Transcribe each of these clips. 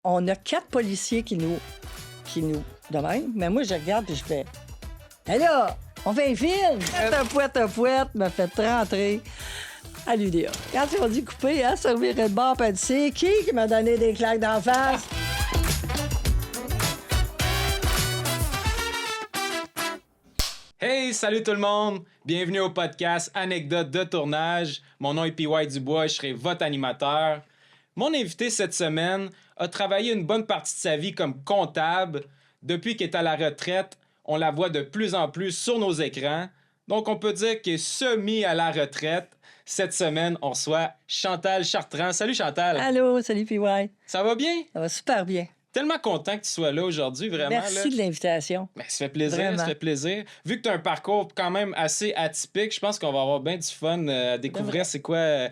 On a 4 policiers qui nous de même. Mais moi, je regarde et je fais « Hé là, on fait un film! » Pouette m'a fait rentrer à l'UDA. Quand ils ont dit couper, hein, ça virait de bord, puis c'est qui m'a donné des claques d'en face? Hey, salut tout le monde! Bienvenue au podcast Anecdotes de tournage. Mon nom est PY Dubois et je serai votre animateur. Mon invité cette semaine a travaillé une bonne partie de sa vie comme comptable. Depuis qu'il est à la retraite, on la voit de plus en plus sur nos écrans. Donc, on peut dire qu'il est semi à la retraite. Cette semaine, on reçoit Chantal Chartrand. Salut Chantal! Allô, salut PY. Ça va bien? Ça va super bien. Tellement content que tu sois là aujourd'hui, vraiment. Merci là. de l'invitation. Ben, ça fait plaisir, Vraiment. ça fait plaisir. Vu que tu as un parcours quand même assez atypique, je pense qu'on va avoir bien du fun à découvrir c'est quoi...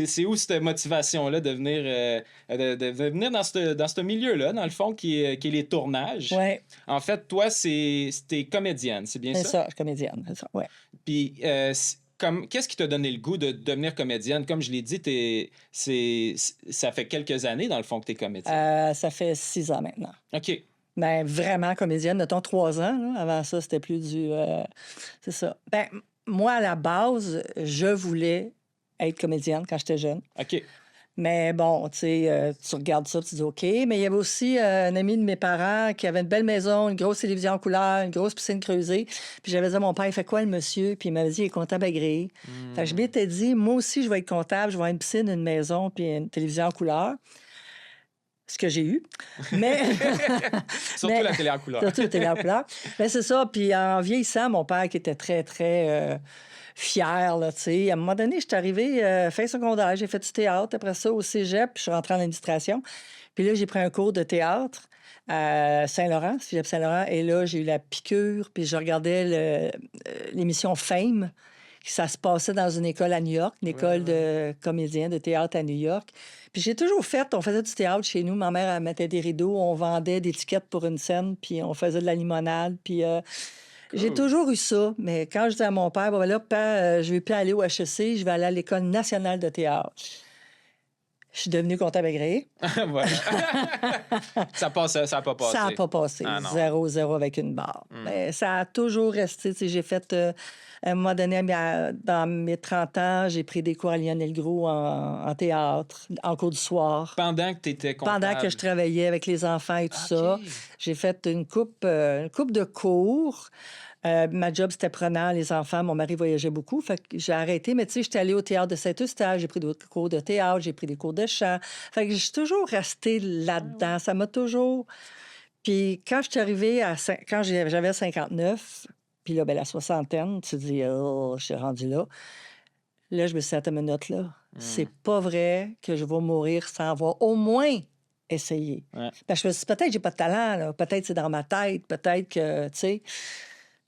c'est où cette motivation-là de venir, de venir dans ce milieu-là, dans le fond, qui est les tournages. Oui, En fait, toi, t'es comédienne, c'est bien c'est ça? ça, je suis comédienne, c'est ça, ouais. Puis, qu'est-ce qui t'a donné le goût de devenir comédienne? Comme je l'ai dit, ça fait quelques années, dans le fond, que t'es comédienne. Ça fait 6 ans maintenant. OK. Ben, vraiment comédienne, mettons 3 ans. Là. Avant ça, c'était plus du... c'est ça. Ben, moi, à la base, je voulais être comédienne quand j'étais jeune. OK. Mais bon, tu sais, tu regardes ça, tu dis OK. Mais il y avait aussi un ami de mes parents qui avait une belle maison, une grosse télévision en couleur, une grosse piscine creusée. Puis j'avais dit à mon père, il fait quoi le monsieur? Puis il m'avait dit, il est comptable agréé. Fait que je m'étais dit, moi aussi, je vais être comptable, je vais avoir une piscine, une maison, puis une télévision en couleur. Ce que j'ai eu. Mais. Surtout la télé en couleur. Surtout la télé en couleur. Mais c'est ça. Puis en vieillissant, mon père qui était très, très fier, là, tu sais. À un moment donné, je suis arrivée fin secondaire, j'ai fait du théâtre. Après ça, au cégep, puis je suis rentrée en administration. Puis là, j'ai pris un cours de théâtre à Saint-Laurent, cégep Saint-Laurent. Et là, j'ai eu la piqûre, puis je regardais l'émission Fame. Ça se passait dans une école à New York, une école de comédien de théâtre à New York. Puis j'ai toujours fait, on faisait du théâtre chez nous. Ma mère, elle mettait des rideaux, on vendait des tickets pour une scène, puis on faisait de la limonade. Puis j'ai toujours eu ça. Mais quand je disais à mon père, bon, ben là, papa, je ne vais plus aller au HEC, je vais aller à l'École nationale de théâtre. Je suis devenue comptable agréée. Voilà. Ça n'a pas passé. Ça n'a pas passé. Ah, non. 0-0 avec une barre. Mais ça a toujours resté. Tu sais, j'ai fait, à un moment donné, dans mes 30 ans, j'ai pris des cours à Lionel Gros en théâtre, en cours du soir. Pendant que tu étais comptable. Pendant que je travaillais avec les enfants et tout ça. J'ai fait une coupe de cours. Ma job, c'était prenant, les enfants. Mon mari voyageait beaucoup, fait que j'ai arrêté. Mais tu sais, j'étais allée au théâtre de Saint-Eustache, j'ai pris des cours de théâtre, j'ai pris des cours de chant. Fait que je suis toujours restée là-dedans. Ça m'a toujours... Puis quand je suis arrivée quand j'avais 59, puis là, ben, la soixantaine, tu te dis, oh, je suis rendue là. Là, je me suis dit, attends une minute, là. C'est pas vrai que je vais mourir sans avoir au moins essayé. Ouais. Parce que je me suis dit, peut-être que j'ai pas de talent, là. Peut-être que c'est dans ma tête, peut-être que, tu sais...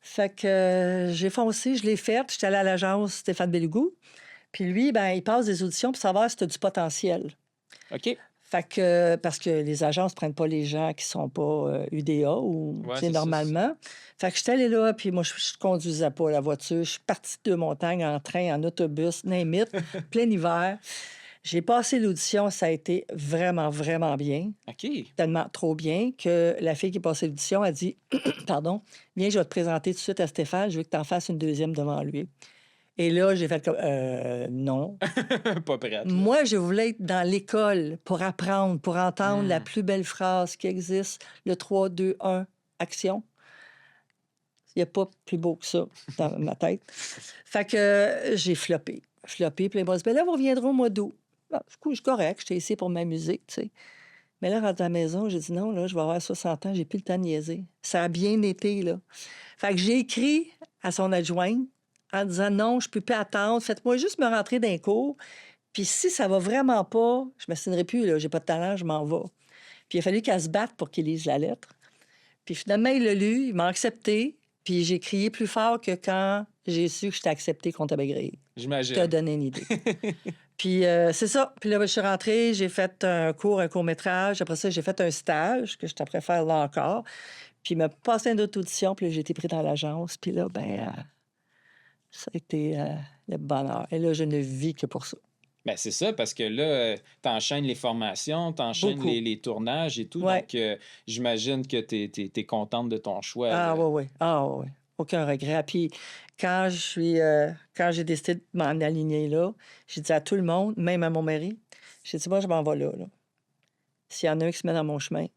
Fait que j'ai foncé, je l'ai faite. J'étais allée à l'agence Stéphane Béligout. Puis lui, ben, il passe des auditions pour savoir si tu as du potentiel. OK. Fait que, parce que les agences ne prennent pas les gens qui sont pas UDA ou Ouais, c'est c'est normalement. Fait que j'étais allée là, puis moi, je conduisais pas la voiture. Je suis partie de montagne en train, en autobus, name it, plein hiver. J'ai passé l'audition, ça a été vraiment, vraiment bien. OK. Tellement trop bien que la fille qui a passé l'audition a dit pardon, viens, je vais te présenter tout de suite à Stéphane, je veux que tu en fasses une deuxième devant lui. Et là, j'ai fait comme non. Pas prête. Là. Moi, je voulais être dans l'école pour apprendre, pour entendre la plus belle phrase qui existe, le 3, 2, 1, action. Il n'y a pas plus beau que ça dans ma tête. Fait que j'ai floppé. Puis les boss, ben là, vous reviendrez au mois d'août. Ah, du coup, je suis correct, j'étais ici pour m'amuser, tu sais. Mais là, rentré à la maison, j'ai dit non, là, je vais avoir 60 ans, j'ai plus le temps de niaiser. Ça a bien été, là. Fait que j'ai écrit à son adjointe en disant non, je peux plus attendre, faites-moi juste me rentrer d'un cours. Puis si ça va vraiment pas, je ne m'assinerai plus, là, j'ai pas de talent, je m'en vais. Puis il a fallu qu'elle se batte pour qu'il lise la lettre. Puis finalement, il l'a lu, il m'a accepté, puis j'ai crié plus fort que quand j'ai su que j'étais acceptée comptable agréé. J'imagine. Je t'ai donné une idée. Puis c'est ça. Puis là, je suis rentrée, j'ai fait un court-métrage. Après ça, j'ai fait un stage que je t'apprête faire là encore. Puis il m'a passé une autre audition, puis là, j'ai été pris dans l'agence. Puis là, ben, ça a été le bonheur. Et là, je ne vis que pour ça. Ben, c'est ça, parce que là, t'enchaînes les formations, t'enchaînes Beaucoup. les tournages et tout. Ouais. Donc, j'imagine que t'es contente de ton choix. Ah, Là. oui, oui. Ah, oui, oui. Aucun regret. Puis quand j'ai décidé de m'en aligner là, j'ai dit à tout le monde, même à mon mari, j'ai dit, moi, je m'en vais là, là. S'il y en a un qui se met dans mon chemin,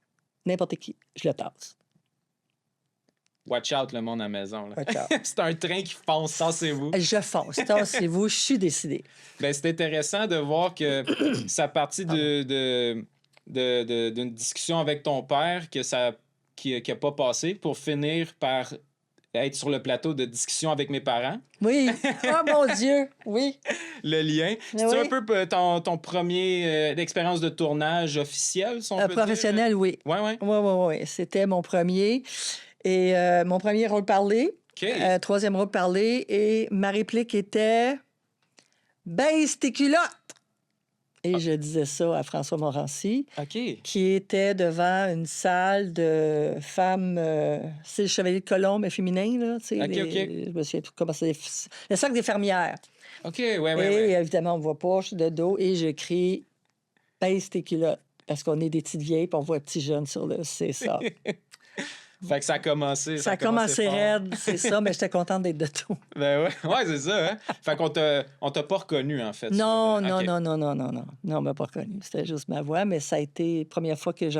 n'importe qui, je le tasse. Watch out, le monde à la maison. Là. Watch out. C'est un train qui fonce, tassez-vous. Je fonce. Tassez-vous, je suis décidée. Ben, c'est intéressant de voir que ça partit d'une discussion avec ton père qui a pas passé pour finir par être sur le plateau de discussion avec mes parents. Oui. Oh, mon Dieu. Oui. Le lien. C'est Oui. un peu ton premier expérience de tournage officiel, si on peut dire? Professionnel, oui. Ouais, ouais. Oui, oui, oui. C'était mon premier. Et mon premier rôle parlé. OK. Troisième rôle parlé. Et ma réplique était « Baisse tes culottes! » Et je disais ça à François Morancy, OK. qui était devant une salle de femmes... c'est le Chevalier de Colombe féminin, là. Tu sais, OK, OK. je me souviens plus comment c'est. Le cercle des fermières. OK, ouais, ouais, Et ouais. évidemment, on ne voit pas, je suis de dos, et je crie « Baisse tes culottes! » Parce qu'on est des petites vieilles, puis on voit petits jeunes sur le... C'est ça. Fait que ça a commencé. Ça a commencé fort. raide, c'est ça, mais j'étais contente d'être de tout. Ben ouais, ouais, c'est ça. Hein? Fait qu'on t'a pas reconnu, en fait. Non, sur- non, OK. non, non, non, non, non. Non, on m'a pas reconnu. C'était juste ma voix, mais ça a été la première fois que je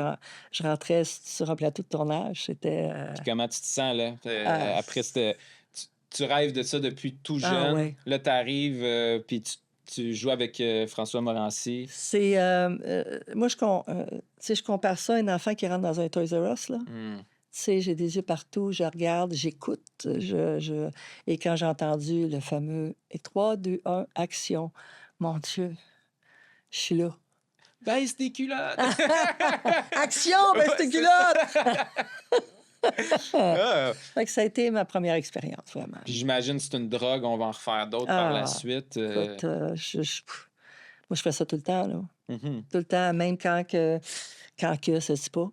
rentrais sur un plateau de tournage. C'était... Puis comment tu te sens, là? Ah. Après, tu rêves de ça depuis tout Ah, jeune. ouais. Là, t'arrives, puis tu joues avec François Morancy. C'est... moi, tu sais, je compare ça à un enfant qui rentre dans un Toys R Us, là. Hmm. Tu sais, j'ai des yeux partout, je regarde, j'écoute. Et quand j'ai entendu le fameux « Et 3, 2, 1, action », mon Dieu, je suis là. Baisse tes culottes! Action, baisse tes culottes! Ah. Fait que ça a été ma première expérience, vraiment. Puis j'imagine que c'est une drogue, on va en refaire d'autres par la Ah, suite. Écoute, moi, je fais ça tout le temps, là. Mhm. Tout le temps, même quand que, ça se dit pas.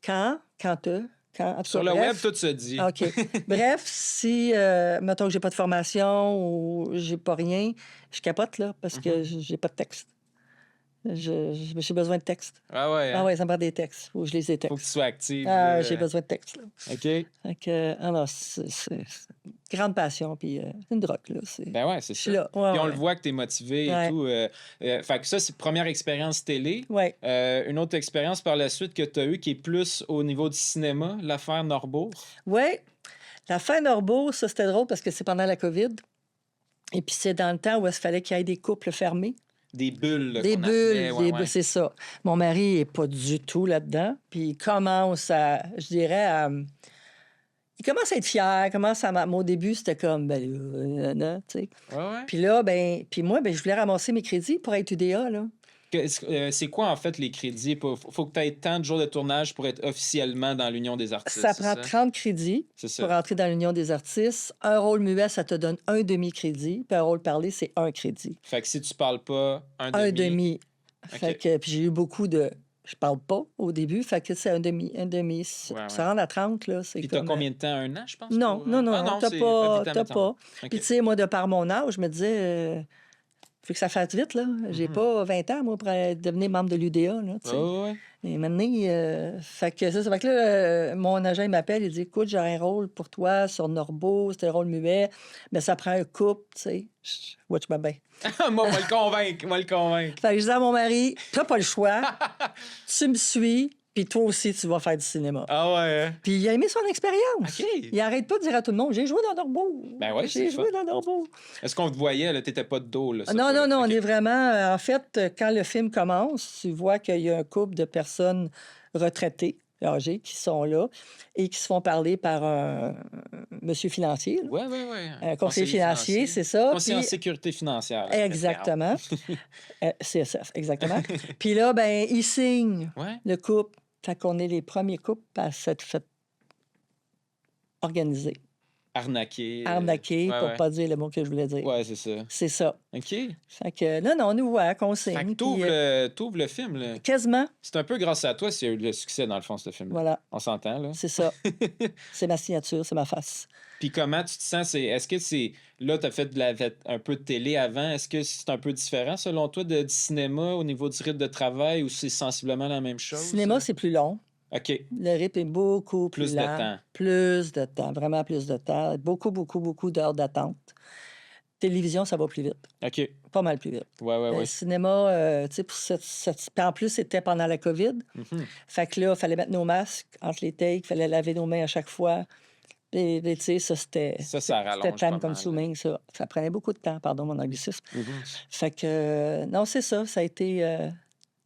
En tout Sur cas, le web, bref. tout se dit. OK. Bref, si, mettons que j'ai pas de formation ou j'ai pas rien, je capote, là, parce que j'ai pas de texte. J'ai besoin de texte. Ah ouais, hein? Ah ouais, ça me prend des textes. Faut que je les ai Faut que textes. tu sois active. J'ai besoin de texte, là. OK. Fait que, alors, c'est une grande passion, puis c'est une drogue, là. Ben ouais, c'est Je ça. suis là. Ouais, Puis on ouais. le voit que tu es motivé et Ouais. tout. Fait que ça, c'est première expérience télé. Ouais. Une autre expérience par la suite que tu as eue qui est plus au niveau du cinéma, l'affaire Norbourg. Oui. La fin Norbourg, ça, c'était drôle parce que c'est pendant la COVID. Et puis, c'est dans le temps où il fallait qu'il y ait des couples fermés. Des bulles. Là, Des qu'on bulles, appelait. Ouais, des ouais. bulles, c'est ça. Mon mari n'est pas du tout là-dedans. Puis, il commence à, je dirais, il commence à être fier. Moi, au début, c'était comme, tu sais. Ouais, ouais. Puis là, puis moi, je voulais ramasser mes crédits pour être UDA, là. C'est quoi, en fait, les crédits? Faut que tu aies tant de jours de tournage pour être officiellement dans l'Union des artistes. Ça c'est prend 30 crédits C'est ça. pour entrer dans l'Union des artistes. Un rôle muet, ça te donne un demi-crédit. Puis un rôle parlé, c'est un crédit. Fait que si tu parles pas, un Un demi. demi. OK. Fait que, puis j'ai eu beaucoup de... Je parle pas au début, fait que c'est un demi. Ouais, Ça rend à 30, là, c'est Puis t'as comme... combien de temps? Un an, je pense? Non, pour- non, non, Ah, t'as c'est- pas. ah, T'as pas. OK. Puis tu sais, moi, de par mon âge, je me disais... faut que ça fasse vite, là. J'ai pas 20 ans, moi, pour devenir membre de l'UDA, là, tu sais. Ouais, ouais. Et maintenant, fait que ça fait que là, mon agent, il m'appelle, il dit, écoute, j'ai un rôle pour toi sur Norbo, c'est un rôle muet, mais ça prend un couple, tu sais. Watch my bien. Moi, on va le convaincre. Fait que je dis à mon mari, t'as pas le choix, tu me suis, puis toi aussi, tu vas faire du cinéma. Ah ouais, hein? Puis il a aimé son expérience. OK. Il arrête pas de dire à tout le monde, j'ai joué dans Norbo. Ben ouais, J'ai c'est joué fun. dans Norbo. Est-ce qu'on te voyait, là? T'étais pas de dos, là? ça, Non, pour non, le- non, on OK. est vraiment... en fait, quand le film commence, tu vois qu'il y a un couple de personnes retraitées, âgées, qui sont là et qui se font parler par un monsieur financier, là. Ouais, ouais, ouais. Un conseiller financier, c'est ça. Conseiller en Puis- sécurité financière. là, Exactement. C'est ça, exactement. Puis là, il signe Ouais. le couple. Fait qu'on est les premiers couples à s'être fait organiser. Arnaqué. arnaqué, Ouais, pour ouais. pas dire le mot que je voulais dire. Ouais, c'est ça. C'est ça. OK. Fait que, non, on nous voit, qu'on Fait que signe. t'ouvres le film, là. Quasiment, C'est un peu grâce à toi s'il y a eu le succès, dans le fond, ce film-là. voilà, On s'entend, là? c'est ça. C'est ma signature, c'est ma face. Puis comment tu te sens? Est-ce que c'est... Là, tu as fait un peu de télé avant. Est-ce que c'est un peu différent, selon toi, du cinéma au niveau du rythme de travail ou c'est sensiblement la même chose? Cinéma, c'est plus long. OK. Le rythme est beaucoup plus Plus de lent. temps. Plus de temps, vraiment plus de temps. Beaucoup d'heures d'attente. Télévision, ça va plus vite. OK. Pas mal plus vite. Ouais. Le cinéma, tu sais, puis en plus, c'était pendant la COVID. Mhm. Fait que là, il fallait mettre nos masques entre les takes, il fallait laver nos mains à chaque fois. Et tu sais, ça, c'était rallonge pas time mal, consuming, ça. Ça prenait beaucoup de temps, pardon, mon anglicisme. Mhm. Fait que, non, c'est ça, ça a été...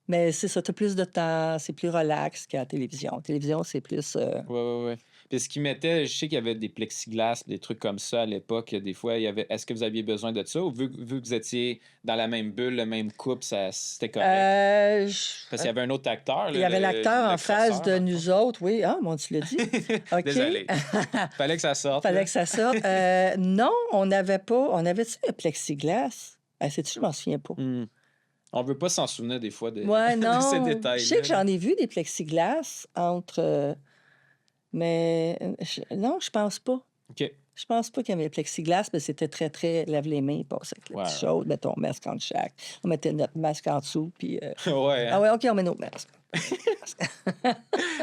mais c'est ça, t'as plus de temps, c'est plus relax qu'à la télévision. La télévision, c'est plus... Ouais. Puis ce qu'ils mettaient, je sais qu'il y avait des plexiglas, des trucs comme ça à l'époque. Des fois, il y avait. Est-ce que vous aviez besoin de ça ou vu que vous étiez dans la même bulle, le même couple, c'était correct? Parce qu'il y avait un autre acteur. Il y avait l'acteur en face de nous autres, oui. Ah, mon, tu l'as dit. OK. Désolé. Fallait que ça sorte. Fallait là. que ça sorte. Non, on n'avait pas. On avait-tu le plexiglas? Sais-tu, je m'en souviens pas. On veut pas s'en souvenir des fois de, Ouais, non. de ces détails. Je sais que j'en ai vu des plexiglas entre. Mais non, je pense pas. OK. Je pense pas qu'il y avait le plexiglas, mais c'était très, très lave les mains, passe avec le petit chaude, mets ton masque en chaque. On mettait notre masque en dessous, puis. Ouais. Ah ouais, OK, on met notre masque.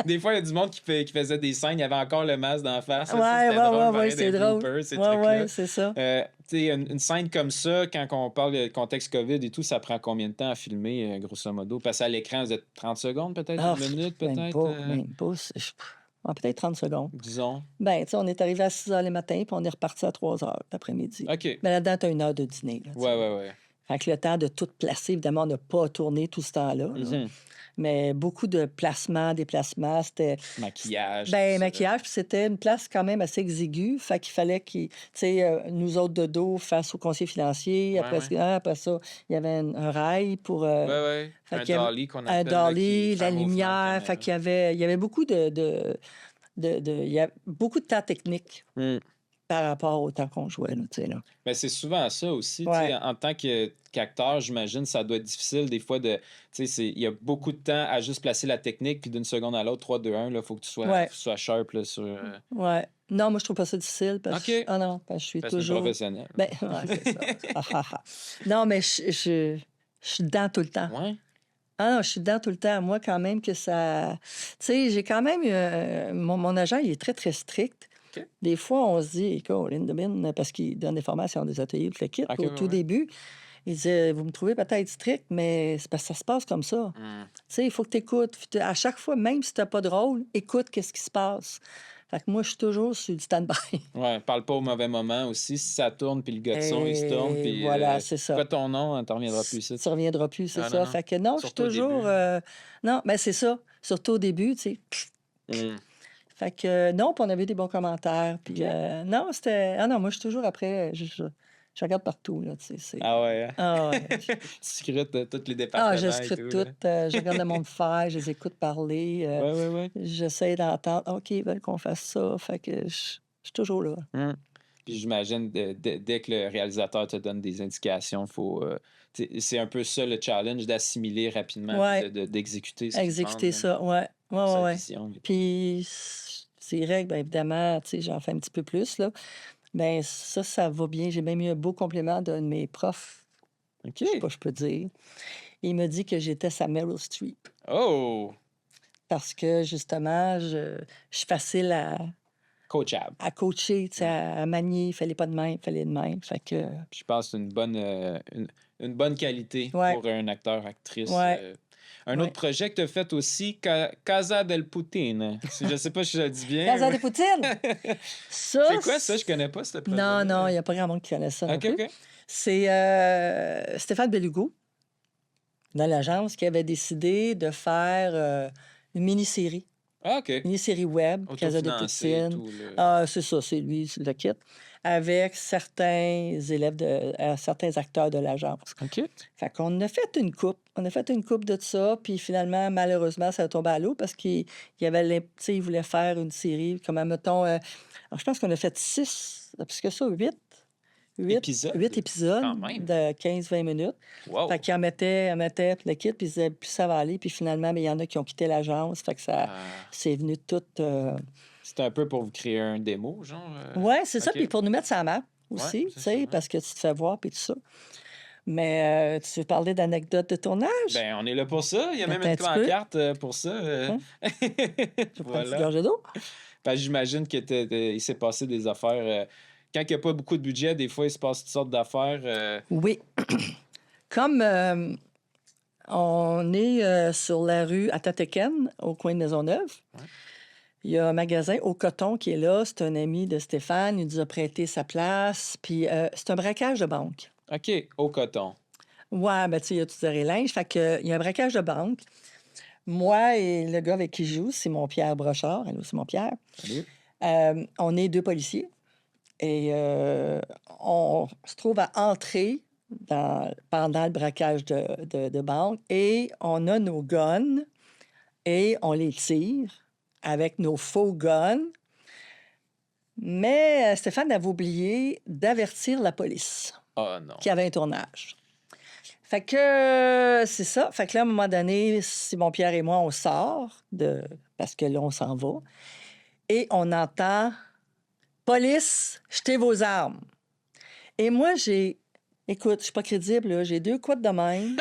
Des fois, il y a du monde qui faisait des scènes, il y avait encore le masque d'en face. Ouais, c'est drôle. Ouais, c'est ça. Tu sais, une scène comme ça, quand on parle de contexte COVID et tout, ça prend combien de temps à filmer, grosso modo? Passer à l'écran, vous êtes 30 secondes peut-être? Ah, une minute même peut-être? Même pas. Peut-être 30 secondes. Disons. Ben, tu sais, on est arrivé à 6 h le matin, puis on est reparti à 3 h l'après-midi. OK. Mais là-dedans, tu as 1 heure de dîner. Là, Ouais. Fait que le temps de tout placer, évidemment, on n'a pas tourné tout ce temps-là. Là. Mhm. Mais beaucoup de placements, déplacements, c'était... Maquillage. Ben, tout ça. maquillage, puis c'était une place quand même assez exiguë. Fait qu'il fallait tu sais, nous autres de dos face au conseiller financier. Ouais. Après ça, il y avait un rail pour... Ouais. fait Un qu'il y avait dolly qu'on un appelle. Là, qui dolly, fait la un mouvement de lumière. Fait caméra. qu'il y avait beaucoup il y a beaucoup de temps technique par rapport au temps qu'on jouait. Là, tu sais, là. Ben, c'est souvent ça aussi. Tu Ouais. sais, en tant qu'acteur, j'imagine, ça doit être difficile des fois de. Tu sais, il y a beaucoup de temps à juste placer la technique, puis d'une seconde à l'autre, 3, 2, 1, il faut que tu sois sharp là, sur. Ouais. Non, moi, je trouve pas ça difficile. OK. Ah non, parce que je suis Parce que c'est toujours... professionnel. Ben, ouais, c'est ça. Non, mais je suis dedans tout le temps. Ouais. Ah non, je suis dedans tout le temps. Moi, quand même, que ça... Tu sais, j'ai quand même eu... Mon agent, il est très, très strict. OK. Des fois, on se dit, écoute, Lindemann, parce qu'il donne des formations, des ateliers, tout le kit. OK, Au tout début, il disait, vous me trouvez peut-être strict, mais c'est parce que ça se passe comme ça. Tu sais, il faut que tu écoutes. À chaque fois, même si t'as pas de rôle, écoute qu'est-ce qui se passe. Fait que moi, je suis toujours sur du stand-by. Ouais, parle pas au mauvais moment aussi. Si ça tourne, puis le gars de son, il se tourne, puis... voilà, c'est ça. Quoi ton nom, t'en reviendras plus ici. Tu reviendras plus, c'est Ah, ça. non. Fait que non, je suis Surtout au toujours... non, mais c'est ça. Surtout au début, tu sais. Fait que non, puis on avait des bons commentaires. Puis non, c'était... Ah non, moi, je suis toujours après... Je regarde partout, là, tu sais. Ah ouais. Ah ouais. Tu scrutes tous les départements. Ah, je et scrute tout. tout. Je regarde le monde faire, je les écoute parler. Ouais. J'essaie d'entendre. OK, ils veulent qu'on fasse ça. Fait que je suis toujours là. Puis j'imagine, dès que le réalisateur te donne des indications, faut... c'est un peu ça le challenge, d'assimiler rapidement, Ouais. d'exécuter ce qu'il Exécuter demande, ça, ouais. sa Ouais. vision. Puis, c'est règles, bien évidemment, tu sais, j'en fais un petit peu plus, là. Bien, ça va bien. J'ai même eu un beau compliment d'un de mes profs. OK. Je sais pas, je peux dire. Il m'a dit que j'étais sa Meryl Streep. Oh! Parce que, justement, je suis facile Coachable. à coacher, tu sais, à manier. Il fallait pas de même, il fallait de même. Fait que... Puis je pense que c'est une bonne qualité Ouais. pour un acteur, actrice. Ouais. Un autre projet que tu as fait aussi, Casa del Poutine. Je sais pas si je le dis bien. Casa de Poutine! Ça, C'est quoi ça? Je connais pas ce projet. Non, il n'y a pas grand monde qui connaît ça. non plus. OK. C'est Stéphane Belugo, dans l'agence, qui avait décidé de faire une mini-série. Ah, OK. Mini-série web, Casa de Autofinancé et Poutine. tout, là. Ah, c'est ça, c'est lui, c'est le kit. avec certains élèves, certains acteurs de l'agence. OK. Fait qu'on a fait une coupe. On a fait une coupe de ça, puis finalement, malheureusement, ça a tombé à l'eau parce qu'il y avait, tu sais, il voulait faire une série, comme, mettons, alors, je pense qu'on a fait 6, plus que ça, 8. 8 Épisodes? épisodes Quand même. de 15-20 minutes. Wow. Fait qu'ils en mettaient puis le kit, puis ils disaient, plus ça va aller. Puis finalement, mais il y en a qui ont quitté l'agence. Fait que ça, Ah, c'est venu tout... c'est un peu pour vous créer un démo, genre? Oui, c'est ça. OK. Puis pour nous mettre sur la map Ouais, aussi, c'est tu sais, ça, parce que tu te fais voir, puis tout ça. Mais tu veux parler d'anecdotes de tournage? Ben, on est là pour ça. Il y a même Attends une un petit peu. pancarte pour ça. Hein? Je vais prendre une petite Voilà. gorgée d'eau. Ben, j'imagine qu'il s'est passé des affaires. Quand il n'y a pas beaucoup de budget, des fois, il se passe toutes sortes d'affaires. Oui. Comme on est sur la rue Atateken, au coin de Maisonneuve, Ouais. il y a un magasin au coton qui est là. C'est un ami de Stéphane. Il nous a prêté sa place. Puis c'est un braquage de banque. OK, au coton. Ouais, ben tu sais, il y a tout et linge. Fait que, il y a un braquage de banque. Moi et le gars avec qui je joue, c'est mon Pierre Brochard. Allô, c'est mon Pierre. Salut. On est 2 policiers. Et on se trouve à entrer pendant le braquage de banque. Et on a nos guns et on les tire avec nos faux guns. Mais Stéphane avait oublié d'avertir la police Oh non. qu'il y avait un tournage. Fait que c'est ça. Fait que là, à un moment donné, Simon Pierre et moi, on sort parce que là, on s'en va. Et on entend « Police, jetez vos armes ». Et moi, écoute, je suis pas crédible, là. J'ai 2 couettes de même,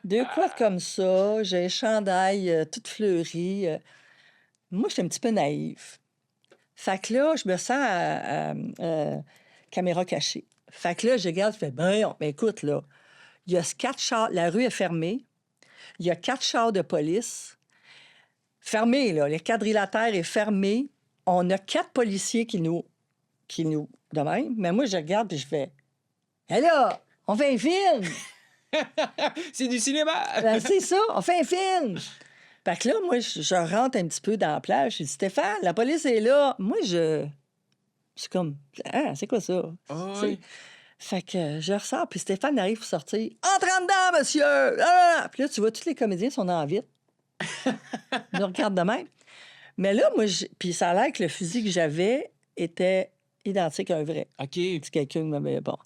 2 couettes comme ça, j'ai un chandail tout fleuri. Moi, j'étais un petit peu naïve. Fait que là, je me sens caméra cachée. Fait que là, je regarde, je fais, ben écoute, là, il y a 4 chars, la rue est fermée, il y a 4 chars de police, fermés, là, le quadrilatère est fermé, on a 4 policiers qui nous, de même, mais moi, je regarde puis je fais, hé là, on fait un film! C'est du cinéma! Ben, c'est ça, on fait un film! Fait que là, moi, je rentre un petit peu dans la plage, je dis, Stéphane, la police est là. Moi, je suis comme, ah, c'est quoi ça? Oh, Tu sais. oui. Fait que je ressors, puis Stéphane arrive pour sortir. Entre en dedans, monsieur! Ah! Puis là, tu vois, tous les comédiens sont en vite. Ils nous regardent de même. Mais là, moi, puis ça a l'air que le fusil que j'avais était identique à un vrai. OK. C'est quelqu'un qui m'avait. Bon.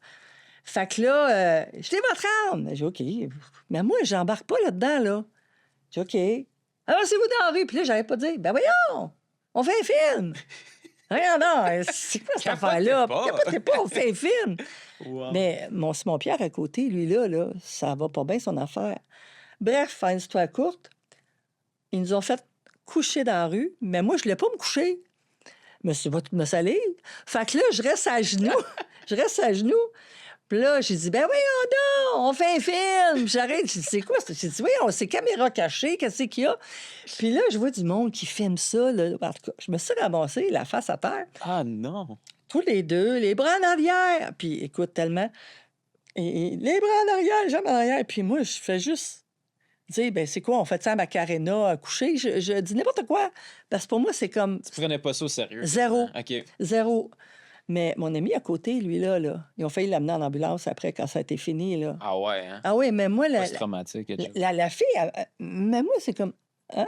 Fait que là, jetez votre arme! J'ai dit, OK. Mais moi, j'embarque pas là-dedans, là. J'ai dit, OK. Avancez-vous dans la rue. Puis là, j'avais pas dit, ben voyons, on fait un film. Rien, non, c'est quoi cette Capotez affaire-là? pas. Capotez pas, on fait un film. Wow. Mais Simon Pierre à côté, lui, là, ça va pas bien son affaire. Bref, faire une histoire courte, ils nous ont fait coucher dans la rue, mais moi, je voulais pas me coucher. Mais c'est pas tout me salir. Fait que là, je reste à genoux. Puis là, j'ai dit, ben voyons donc, on fait un film. J'arrête. J'ai dit, c'est quoi? J'ai dit, voyons, c'est caméra cachée, qu'est-ce qu'il y a? Puis là, je vois du monde qui filme ça. Là. En tout cas, je me suis ramassée la face à terre. Ah non! Tous les deux, les bras en arrière. Puis écoute, tellement. Et les bras en arrière, les jambes en arrière. Puis moi, je fais juste dire, ben c'est quoi, on fait ça à Macarena à coucher? Je dis n'importe quoi. Parce que pour moi, c'est comme Tu prenais pas ça au sérieux? zéro. OK. Zéro. Mais mon ami à côté, lui, là, ils ont failli l'amener en ambulance après, quand ça a été fini, là. Ah ouais, hein? Ah oui, mais moi, Post-traumatique, quelque chose. la fille, mais moi, c'est comme... Hein?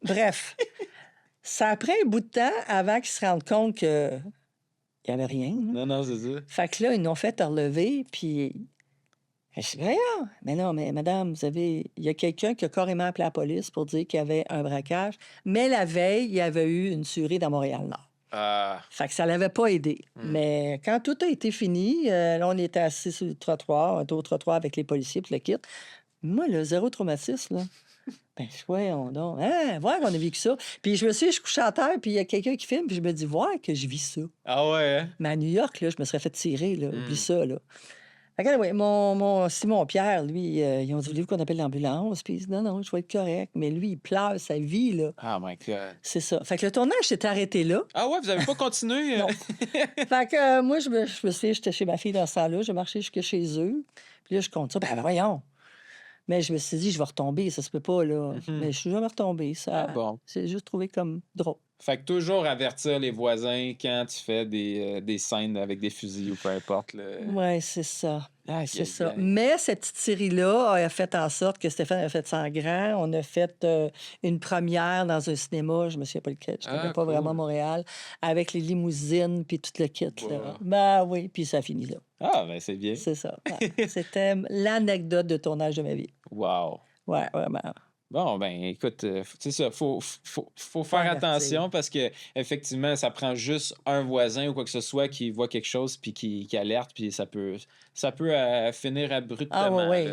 Bref, ça a pris un bout de temps avant qu'ils se rendent compte qu'il n'y avait rien. Là. Non, c'est ça. Fait que là, ils nous ont fait relever, puis... Je dis, voyons, mais non, mais madame, il y a quelqu'un qui a carrément appelé la police pour dire qu'il y avait un braquage, mais la veille, il y avait eu une tuerie dans Montréal-Nord. Fait que ça l'avait pas aidé. Mais quand tout a été fini, là, on était assis sur le trottoir, un au trottoir avec les policiers, puis le kit. Moi, le zéro traumatisme, là. Ben, voyons donc. Hein, voir qu'on a vécu ça. Puis je me suis, je couche à terre, puis il y a quelqu'un qui filme, puis je me dis, voir que je vis ça. Ah ouais, hein? Mais à New York, là, je me serais fait tirer, là. Oublie ça, là. Fait que, ouais, mon Simon Pierre, lui, ils ont dit, voulez-vous qu'on appelle l'ambulance? Puis il dit, non, je vais être correct. Mais lui, il pleure sa vie, là. Oh my God. C'est ça. Fait que le tournage s'est arrêté là. Ah ouais, vous avez pas continué? Non. Fait que moi, je me suis j'étais chez ma fille dans ce temps-là, j'ai marché jusque chez eux. Puis là, je compte ça. Ben voyons. Mais je me suis dit, je vais retomber, ça se peut pas, là. Mais je suis jamais retombée. Ça, Ah bon. c'est juste trouvé comme drôle. Fait que toujours avertir les voisins quand tu fais des scènes avec des fusils ou peu importe. Oui, c'est ça. Aïe, C'est aïe, ça. aïe. Mais cette petite série-là a fait en sorte que Stéphane a fait ça en grand. On a fait une première dans un cinéma, je me souviens pas lequel, je ne connais Ah, pas vraiment cool. Montréal, avec les limousines puis tout le kit. Là. Wow. Ben oui, puis ça finit là. Ah, ben c'est bien. C'est ça. Ouais. C'était l'anecdote de tournage de ma vie. Wow. Ouais, vraiment. Bon, ben écoute, c'est ça, faut faire avertir. attention parce que effectivement, ça prend juste un voisin ou quoi que ce soit qui voit quelque chose puis qui alerte, puis ça peut finir Ah abruptement. oui,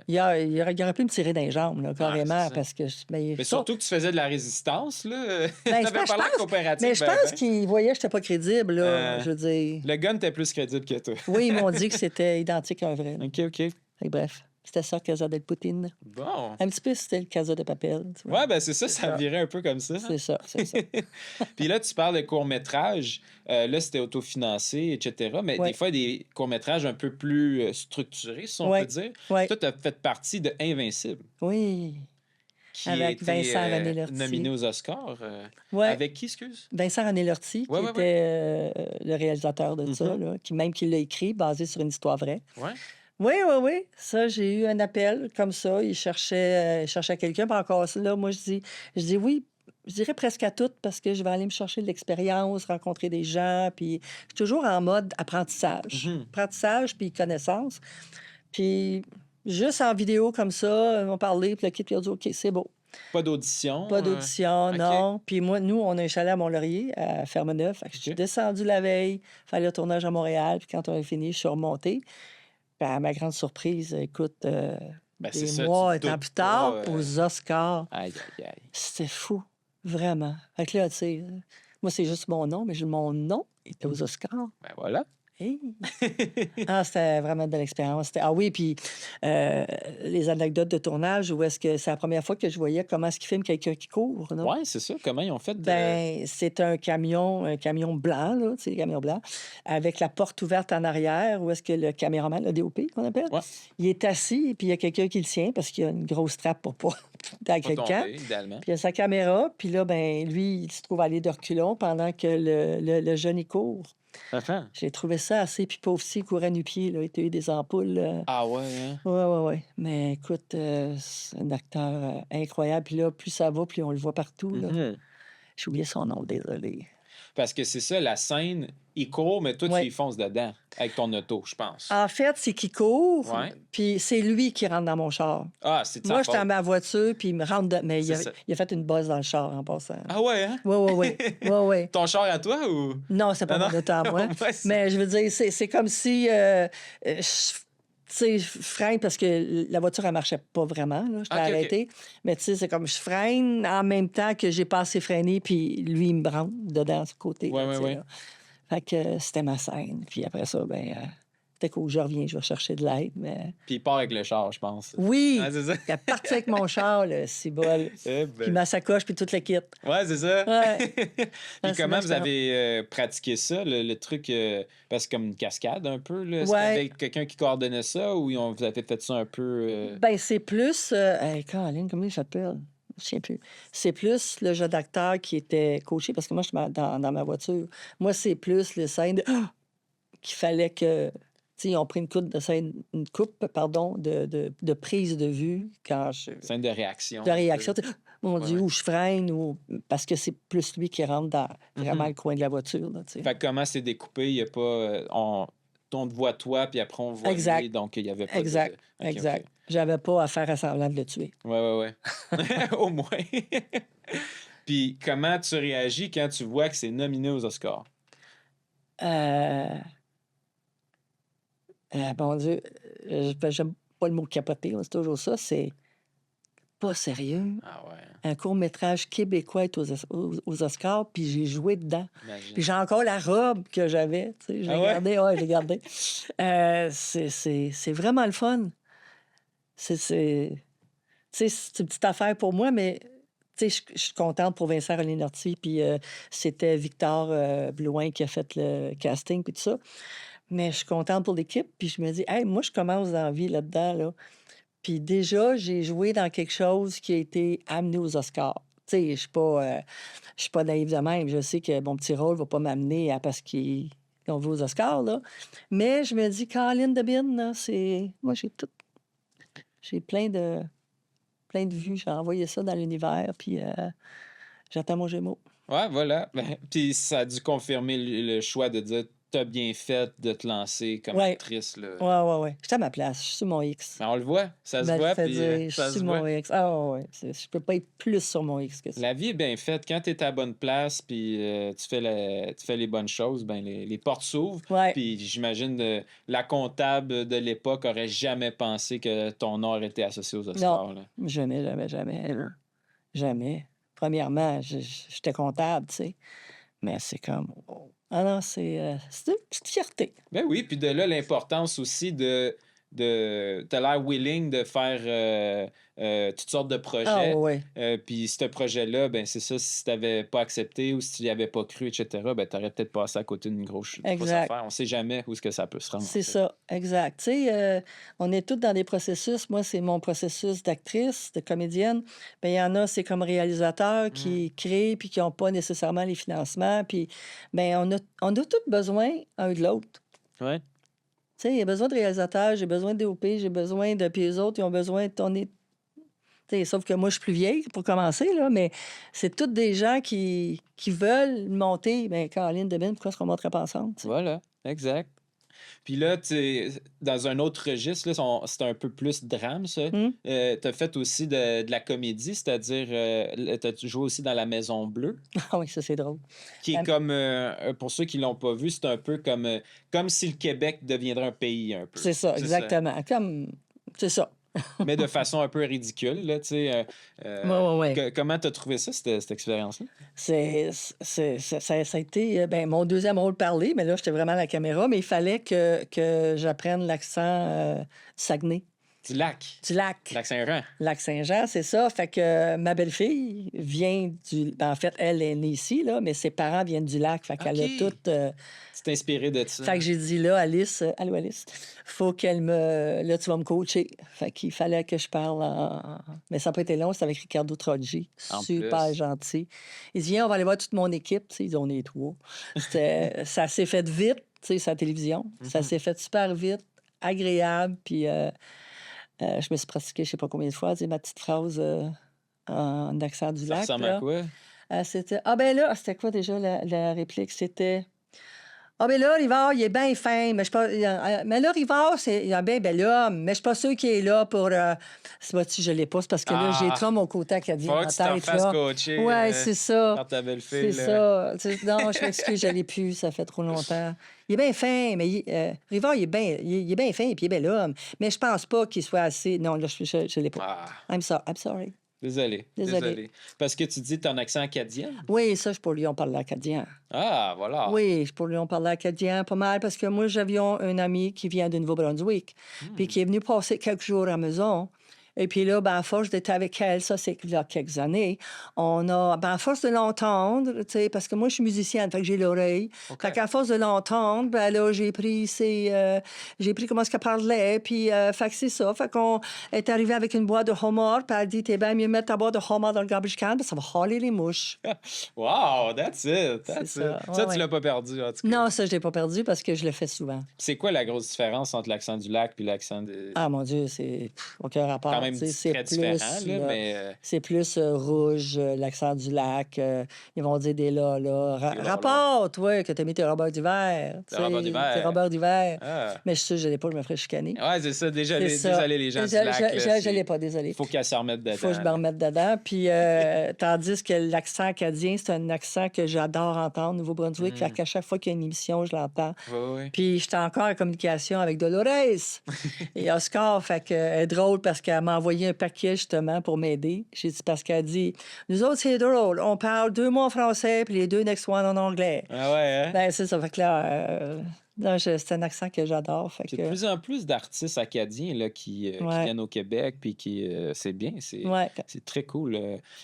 là, oui. Il aurait pu me tirer dans les jambes, là, Ouais, carrément, c'est ça. parce que... Mais surtout que tu faisais de la résistance, là. Ben, T'avais pas l'air coopératif. mais je ben, pense ben. qu'ils voyaient que j'étais pas crédible, là. Je veux dire... Le gun était plus crédible que toi. Oui, ils m'ont dit que c'était identique à un vrai. là. OK. Fait que bref, c'était ça, Casa del Poutine. Bon. Un petit peu, c'était le Casa de Papel. Tu vois. Ouais, ben c'est ça, C'est ça ça. virait un peu comme ça. C'est ça, c'est ça. Puis là, tu parles de courts-métrages. Là, c'était autofinancé, etc. Mais Ouais. des fois, des courts-métrages un peu plus structurés, si on Ouais. peut dire. Ouais. Toi, tu as fait partie de Invincible, Oui. qui Avec a été Vincent René Lortie. nominé aux Oscars. Ouais. Avec qui, excuse? Vincent René Lortie, Ouais, qui ouais, était le réalisateur de ça, Mhm. là, qui l'a écrit, basé sur une histoire vraie. Ouais. Oui, oui, oui. Ça, j'ai eu un appel comme ça. Il cherchait quelqu'un. Puis encore là, moi, je dis oui, je dirais presque à toutes parce que je vais aller me chercher de l'expérience, rencontrer des gens. Puis je suis toujours en mode apprentissage. Mhm. Apprentissage puis connaissance. Puis juste en vidéo comme ça, ils m'ont parlé. Puis le kit, puis il a dit OK, c'est beau. Pas d'audition. Pas d'audition, OK. non. Puis moi, nous, on a un chalet à Mont-Laurier, à Ferme-Neuve. Fait que je suis OK. descendue la veille, faire le tournage à Montréal. Puis quand on a fini, je suis remontée. Puis à ma grande surprise, écoute, Ben, c'est des ça, mois tu et temps doutes plus tard, pas, aux Oscars, Aïe, aïe, aïe. c'était fou, vraiment. Fait que là, tu sais, moi, c'est juste mon nom, mais mon nom était aux Oscars. Ben voilà. Hey! Ah, c'était vraiment de l'expérience. Ah oui, puis les anecdotes de tournage, où est-ce que c'est la première fois que je voyais comment est-ce qu'ils filment quelqu'un qui court, non? Ouais, c'est ça. Comment ils ont fait? Ben, c'est un camion blanc, là, tu sais, les camions blancs, avec la porte ouverte en arrière, où est-ce que le caméraman, le DOP qu'on appelle, Ouais. il est assis, puis il y a quelqu'un qui le tient parce qu'il y a une grosse trappe pour pas dans Pas quelqu'un. tomber, idéalement. Puis il y a sa caméra, puis là, ben lui, il se trouve aller de reculons pendant que le jeune, il court. Enfin. J'ai trouvé ça assez, puis pauvre aussi, il courait nu-pied, là, il a eu des ampoules. Ah ouais, hein? Oui. Mais écoute, c'est un acteur incroyable. Puis là, plus ça va, plus on le voit partout. Là. Mhm. J'ai oublié son nom, désolé. Parce que c'est ça, la scène, il court, mais toi, tu Ouais. y fonces dedans avec ton auto, je pense. En fait, c'est qu'il court, Ouais. puis c'est lui qui rentre dans mon char. Ah, c'est de sa Moi, j'étais faute. dans ma voiture, puis il me rentre dedans. Mais C'est ça. il a fait une bosse dans le char en passant. Ah ouais, hein? Oui. Ton char à toi ou? Non, c'est pas Non, mon non. auto à moi. Ouais, c'est- Mais je veux dire, c'est comme si je freine parce que la voiture, elle marchait pas vraiment. Là. J'étais Ok, ok. arrêtée. Mais tu sais, c'est comme je freine en même temps que j'ai pas assez freiné, puis lui, il me branle dedans, ce côté. Ouais, là, ouais, tu sais, ouais. là. Fait que c'était ma scène. Puis après ça, ben, dès que je reviens, je vais chercher de l'aide. Mais Puis il part avec le char, je pense. oui, Ouais, c'est ça. il est parti avec mon char, là, c'est bol. Eh Puis ben. ma sacoche, puis toute la kit. Ouais, c'est ça. Ouais. Puis Ah, c'est comment vous bien, avez pratiqué ça, le truc, parce que comme une cascade un peu, là? Est-ce Ouais. qu'il y avait quelqu'un qui coordonnait ça ou vous avez fait ça un peu... Ben, c'est plus. Hey, Caroline, comment il s'appelle? Je ne sais plus. C'est plus le jeu d'acteur qui était coaché parce que moi, je suis dans ma voiture. Moi, c'est plus le scène qu'il fallait que. Tu sais, ils ont pris une coupe, pardon, de prise de vue quand je. Scène de réaction. De réaction. Tu sais, Mon Ouais, Dieu, ouais. où je freine, ou. Parce que c'est plus lui qui rentre dans vraiment Mhm. le coin de la voiture. Là, tu sais. Fait que comment c'est découpé? Il n'y a pas... on te voit toi, puis après on voit Exact. lui, donc il n'y avait pas Exact. de... Ok, Exact. ok. J'avais pas à faire à semblant de le tuer. Ouais. Au moins. Puis comment tu réagis quand tu vois que c'est nominé aux Oscars? Bon Dieu, j'aime pas le mot capoter, c'est toujours ça, c'est pas sérieux. Ah ouais, Un court-métrage québécois est aux Oscars, puis j'ai joué dedans. imagine. Puis j'ai encore la robe que j'avais, tu sais, je l'ai Ah ouais? gardée, je l'ai gardée. C'est vraiment le fun. Tu sais, c'est une petite affaire pour moi, mais tu sais, je suis contente pour Vincent René-Lortie, puis c'était Victor Blouin qui a fait le casting, puis tout ça. Mais je suis contente pour l'équipe, puis je me dis, hey, moi, je commence dans la vie là-dedans, là. Puis déjà, j'ai joué dans quelque chose qui a été amené aux Oscars. sais, je suis pas naïve de même. Je sais que mon petit rôle va pas m'amener à parce qu'on va aux Oscars, là. Mais je me dis, Caroline de Bin, là, c'est... Moi, j'ai plein de vues. J'ai envoyé ça dans l'univers, puis j'attends mon Gémeaux. Ouais, voilà. Puis ça a dû confirmer le choix de dire t'as bien fait de te lancer comme Ouais. actrice. Là. Ouais. J'étais à ma place. Je suis sur mon X. Mais on le voit, ça se Me le voit, fait puis dire, je ça suis se sur voit. mon X. Ah ouais. Je peux pas être plus sur mon X que ça. La vie est bien faite. Quand tu es à la bonne place, puis tu fais les bonnes choses, ben les portes s'ouvrent. Ouais. Puis j'imagine la comptable de l'époque aurait jamais pensé que ton nom aurait été associé aux Oscars. Là. Jamais. Là. Jamais. Premièrement, j'étais comptable, tu sais. Mais c'est comme... oh. Ah non, c'est une petite fierté. Ben oui, puis de là, l'importance aussi t'as l'air willing de faire toutes sortes de Ah projets. ouais. Puis ce projet-là, ben c'est ça, si tu n'avais pas accepté ou si tu n'y avais pas cru, etc., ben tu aurais peut-être passé à côté d'une grosse Exact. affaire. On ne sait jamais où est-ce que ça peut se rendre. C'est ça, exact. Tu sais, on est tous dans des processus. Moi, c'est mon processus d'actrice, de comédienne. Bien, il y en a, c'est comme réalisateur qui créent puis qui n'ont pas nécessairement les financements. Puis, bien, on a tous besoin un de l'autre. Ouais. Tu sais, il y a besoin de réalisateurs, j'ai besoin de DOP, j'ai besoin de... Puis les autres, ils ont besoin de tourner... Tu sais, sauf que moi, je suis plus vieille pour commencer, là, mais c'est tous des gens qui veulent monter. Bien, Caroline Debin, pourquoi est-ce qu'on ne monterait pas ensemble? Tu sais? Voilà, exact. Puis là, dans un autre registre, là, c'est un peu plus drame, ça. Hum? Tu as fait aussi de la comédie, c'est-à-dire, tu as joué aussi dans La Maison Bleue, Ah oui, ça, c'est drôle. qui est La- comme, pour ceux qui l'ont pas vu, c'est un peu comme si le Québec deviendrait un pays, un peu. C'est ça, C'est exactement. Comme... C'est ça. Mais de façon un peu ridicule, là, tu sais. Ouais. Comment tu as trouvé ça, cette expérience-là? Ça a été ben, mon deuxième rôle parlé, mais là, j'étais vraiment à la caméra, mais il fallait que j'apprenne l'accent Saguenay, Du lac. du lac. Lac-Saint-Jean. Lac-Saint-Jean, c'est ça. Fait que ma belle-fille vient du... ben, en fait, elle est née ici, là, mais ses parents viennent du lac. Fait qu'elle a OK. tout... Tu t'es inspiré de ça. Fait que j'ai dit, là, Alice, allô, Alice, faut qu'elle me... Là, tu vas me coacher. Fait qu'il fallait que je parle Mais ça n'a pas été long, c'était avec Ricardo Troggi. En Super plus. gentil. Il dit, viens, on va aller voir toute mon équipe. Tu sais, ils ont les trois. Ça s'est fait vite, tu sais, sa télévision. Ça s'est fait super vite, agréable. Puis je me suis pratiquée, je sais pas combien de fois, dire ma petite phrase en accent du Ça lac. ressemble Là. à quoi? C'était... Ah ben là, c'était quoi déjà la réplique? C'était... Ah, ben là, Rivard, il est bien fin, mais je pas. Mais là, Rivard, c'est un bien bel homme, mais je suis pas sûre qu'il est là pour. C'est pas si je l'ai pas, c'est parce que là, j'ai trop mon côté acadien Faut en que tu t'en tête. fasses Là. coacher Ouais, c'est ça. par ta belle-fille. C'est là. ça. Non, je m'excuse, je l'ai plus, ça fait trop longtemps. Il est bien fin, mais Rivard, il est bien fin, puis il est bel homme. Mais je pense pas qu'il soit assez. Non, là, je l'ai pas. Ah, I'm sorry. désolé. Parce que tu dis ton accent acadien? Oui, ça, je pour lui, on parle l'acadien. Ah, voilà. Oui, pour lui, on parlait acadien pas mal parce que moi, j'avions un ami qui vient de Nouveau-Brunswick, puis qui est venu passer quelques jours à la maison. Et puis là, ben, à force d'être avec elle, ça, c'est il y a quelques années, on a, ben, à force de l'entendre, tu sais, parce que moi, je suis musicienne, fait que j'ai l'oreille. OK. Fait qu'à force de l'entendre, ben là, j'ai pris comment est-ce qu'elle parlait, puis fait que c'est ça. Fait qu'on est arrivé avec une boîte de homard, puis elle dit, t'es bien mieux mettre ta boîte de homard dans le garbage can, puis ça va râler les mouches. Wow, that's it. C'est That's ça. it. Ça, Ouais. tu l'as pas perdu, en tout cas. Non, ça, je l'ai pas perdu parce que je le fais souvent. C'est quoi la grosse différence entre l'accent du lac et l'accent de... Ah, mon Dieu, c'est aucun rapport. Quand même tu sais, c'est très plus, différent, là, là, mais... c'est plus rouge, l'accent du lac. Ils vont dire des là. Des là, Rapporte, ouais, que t'as mis tes robeurs d'hiver. tu sais, robeurs d'hiver. Tes robeurs d'hiver. Ah. Mais je suis sûre que je l'ai pas, je me ferais chicaner. Ouais, c'est ça. Déjà, C'est ça. désolé les gens du lac. Je l'ai pas, désolé. Il faut qu'elle s'en remette dedans. Faut que je me remette dedans. Puis, tandis que l'accent acadien, c'est un accent que j'adore entendre, Nouveau-Brunswick. Fait qu'à chaque fois qu'il y a une émission, je l'entends. Oui. Puis j'étais encore en communication avec Dolores et Oscar. Fait que, elle est drôle parce qu'elle m'a envoyé un paquet justement pour m'aider. J'ai dit parce qu'elle dit nous autres, c'est drôle. On parle 2 mots en français puis les 2 next one en anglais. Ah ouais, hein? Ben, c'est ça. Fait que là, non, c'est un accent que j'adore. Fait Il y que... a de plus en plus d'artistes acadiens là, qui viennent au Québec, puis qui c'est bien, Ouais. c'est très cool.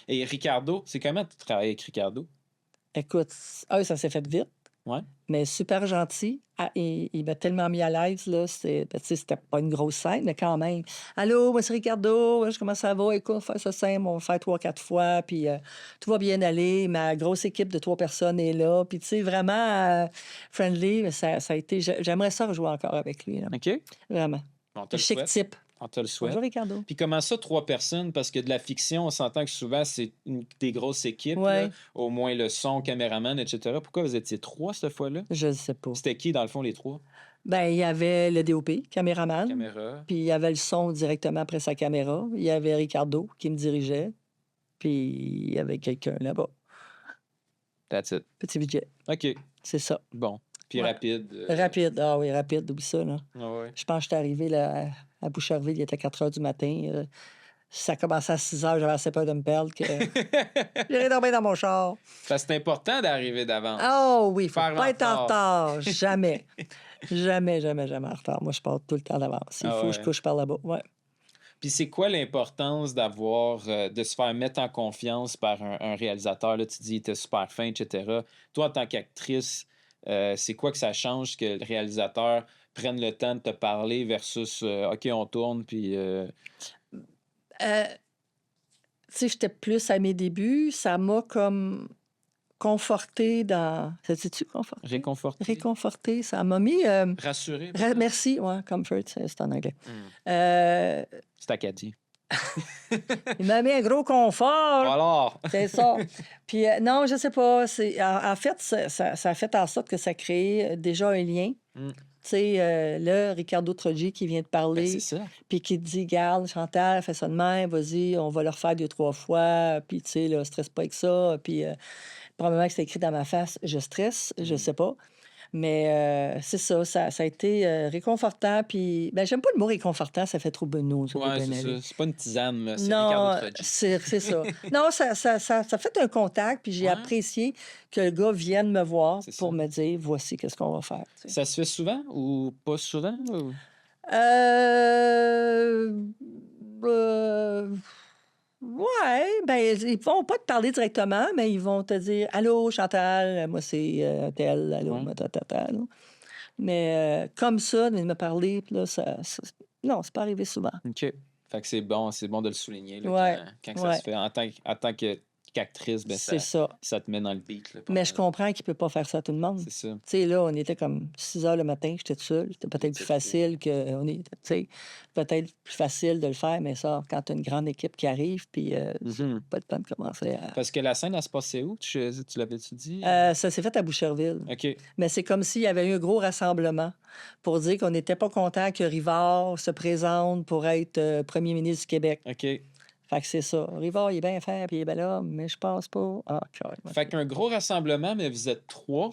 Et Ricardo, c'est comment tu travailles avec Ricardo? Écoute, ça s'est fait vite. Ouais. Mais super gentil. Ah, il m'a tellement mis à l'aise, là. C'était pas une grosse scène, mais quand même. Allô, moi, c'est Ricardo. Comment ça va? Écoute, on va faire ça simple. On va faire 3-4 fois. Puis tout va bien aller. Ma grosse équipe de 3 personnes est là. Puis, tu sais, vraiment friendly. Mais ça a été. J'aimerais ça rejouer encore avec lui, là. OK. Vraiment. On te le Chic souhaite. type. On te le souhaite. Bonjour, Ricardo. Puis comment ça, 3 personnes? Parce que de la fiction, on s'entend que souvent, c'est des grosses équipes. Ouais. Là. Au moins le son, caméraman, etc. Pourquoi vous étiez 3 cette fois-là? Je ne sais pas. C'était qui, dans le fond, les 3? Ben, il y avait le DOP, caméraman. Caméra. Puis il y avait le son directement après sa caméra. Il y avait Ricardo qui me dirigeait. Puis il y avait quelqu'un là-bas. That's it. Petit budget. OK. C'est ça. Bon. Puis Ouais. rapide. Rapide. Ah oui, rapide. Oublie ça, là. Ah ouais. Je pense que j'étais arrivé là, à Boucherville, il était 4 heures du matin. Ça commençait à 6 heures, j'avais assez peur de me perdre que j'irais dormir dans mon char. Parce que c'est important d'arriver d'avance. Oh oui, il faut Faire pas en être en retard. retard. Jamais. Jamais, jamais, jamais en retard. Moi, je pars tout le temps d'avance. Il Ah faut ouais. que je couche par là-bas. Ouais. Puis c'est quoi l'importance d'avoir, de se faire mettre en confiance par un réalisateur? Là, tu dis, il était super fin, etc. Toi, en tant qu'actrice, c'est quoi que ça change que le réalisateur prenne le temps de te parler versus, OK, on tourne, puis... Euh, tu sais, j'étais plus à mes débuts. Ça m'a comme conforté dans. Ça dit-tu conforté? réconforté? Réconforté. Ça m'a mis. Rassuré? Merci, ouais, comfort, c'est en anglais. Hmm. Euh, C'est acadien. il m'a mis un gros confort. Alors! C'est ça. Puis non, je sais pas. En fait, ça a fait en sorte que ça crée déjà un lien. Mm. Tu sais, là, Ricardo Troggi qui vient de Ben, parler, c'est ça. puis qui te dit, garde, Chantal, fais ça de même, vas-y, on va le refaire 2-3 fois, puis tu sais, là, stresse pas avec ça. Puis probablement que c'est écrit dans ma face, je stresse, je sais pas. Mais c'est ça, ça a été réconfortant. Puis, ben, j'aime pas le mot réconfortant, ça fait trop benou. Ouais, c'est ça. C'est pas une tisane, là. C'est Non, Ricardo Troggi. c'est ça. Non, ça fait un contact, puis j'ai Ouais. apprécié que le gars vienne me voir C'est pour ça. me dire, voici qu'est-ce qu'on va faire. Tu sais. Ça se fait souvent ou pas souvent? Ou... Euh, euh, ouais, ben, ils vont pas te parler directement, mais ils vont te dire, allô, Chantal, moi, c'est tel, allô, Ouais. moi, là. Mais comme ça, de me parler, puis là, non, c'est pas arrivé souvent. OK. Fait que c'est bon de le souligner là, Ouais, quand ça ouais. se fait. En tant qu'actrice, ben, C'est ça. ça te met dans le beat. Là, pas Mais je mal. comprends qu'il peut pas faire ça à tout le monde. C'est ça. Tu sais, là, on était comme 6 heures le matin, j'étais tout seul. C'était peut-être plus C'est trop. facile que. Tu sais, peut-être plus facile de le faire, mais ça, quand tu as une grande équipe qui arrive, puis Mhm. pas le temps de commencer à. Parce que la scène, elle se passait où? Tu l'avais-tu dit? Ça s'est fait à Boucherville. OK. Mais c'est comme s'il y avait eu un gros rassemblement pour dire qu'on n'était pas content que Rivard se présente pour être premier ministre du Québec. OK. Fait que c'est ça. Rivard, il est bien fait, puis il est bel homme, mais je pense pas. Ah, carrément. Fait qu'un gros rassemblement, mais vous êtes 3.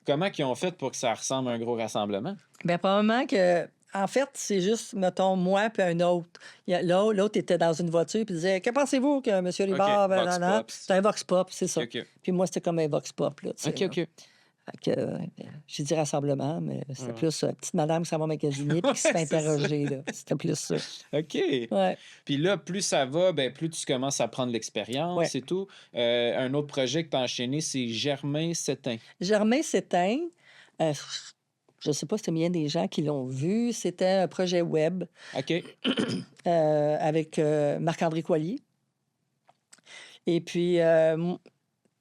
Comment ils ont fait pour que ça ressemble à un gros rassemblement? Bien, probablement que. En fait, c'est juste, mettons, moi puis un autre. L'autre était dans une voiture puis disait que pensez-vous que M. Rivard. Vox Blablabla. Pops. C'est un Vox Pop, c'est ça. OK. Puis moi, c'était comme un Vox Pop. Là, tu sais, OK, là. OK. Fait que, j'ai dit rassemblement, mais c'était Ouais. plus petite madame qui s'en va magasiner puis qui se fait Ouais, c'est ça. interroger. Là. C'était plus ça. OK. Ouais. Puis là, plus ça va, ben, plus tu commences à prendre l'expérience Ouais. et tout. Un autre projet que tu as enchaîné, c'est Germain Sétain. Germain s'éteint. Je ne sais pas si c'est bien des gens qui l'ont vu. C'était un projet web OK. avec Marc-André Coilier. Et puis,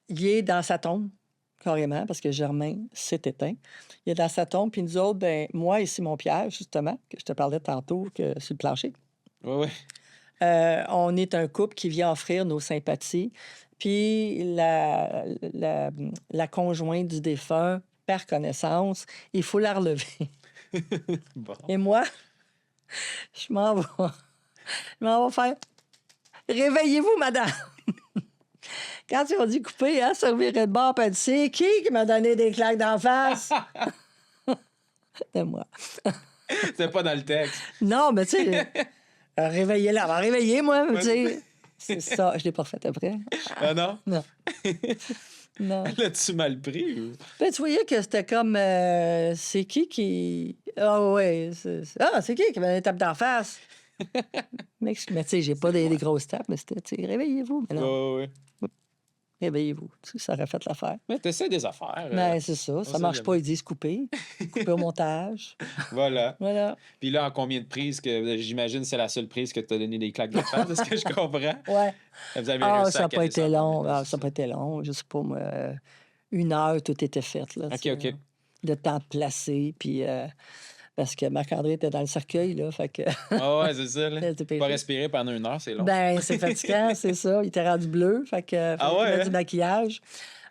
il est dans sa tombe, carrément, parce que Germain s'est éteint. Il est dans sa tombe, puis nous autres, ben, moi et Simon-Pierre, justement, que je te parlais tantôt, que sur le plancher, Ouais, ouais. on est un couple qui vient offrir nos sympathies. Puis la conjointe du défunt, par connaissance, il faut la relever. Bon. Et moi, je m'en vais. Je m'en vais faire. Réveillez-vous, madame! Quand ils ont dit couper, hein, se revirait de bord, puis elle dit, c'est qui m'a donné des claques d'en face? C'était moi. C'était pas dans le texte. Non, mais tu sais, réveillez-la. Elle va réveiller, moi, tu sais. C'est ça. Je l'ai pas fait après. Ah non? Non. Non. L'as-tu mal pris? Ou... Ben, tu voyais que c'était comme. C'est qui. Ah, ouais. C'est qui m'a donné une tape d'en face? Mais tu sais, j'ai pas des grosses tapes, mais c'était, tu sais, réveillez-vous. Mais non. Ouais. réveillez-vous. Tu sais, ça aurait fait l'affaire. Mais t'essaies des affaires. Mais c'est ça, ça marche jamais. pas, ils disent couper. Couper au montage. Voilà. Voilà. Puis là, en combien de prises que j'imagine c'est la seule prise que tu as donné des claques de face, de ce que je comprends? Ouais. Vous avez Ah, réussi ça à n'a pas caler été en long. combien? Ah, ça n'a pas été long. Je sais pas, moi, 1 heure, tout était fait. Là, OK, tu sais, OK. là. Le temps de placer, puis parce que Marc-André était dans le cercueil, là, fait que Ah ouais, c'est ça. Là. elle était Pas pêchée. respirer pendant 1 heure, c'est long. Ben, c'est fatigant, c'est ça. Il était rendu bleu, fait que Ah fallait qu'il ouais, mette hein? du maquillage.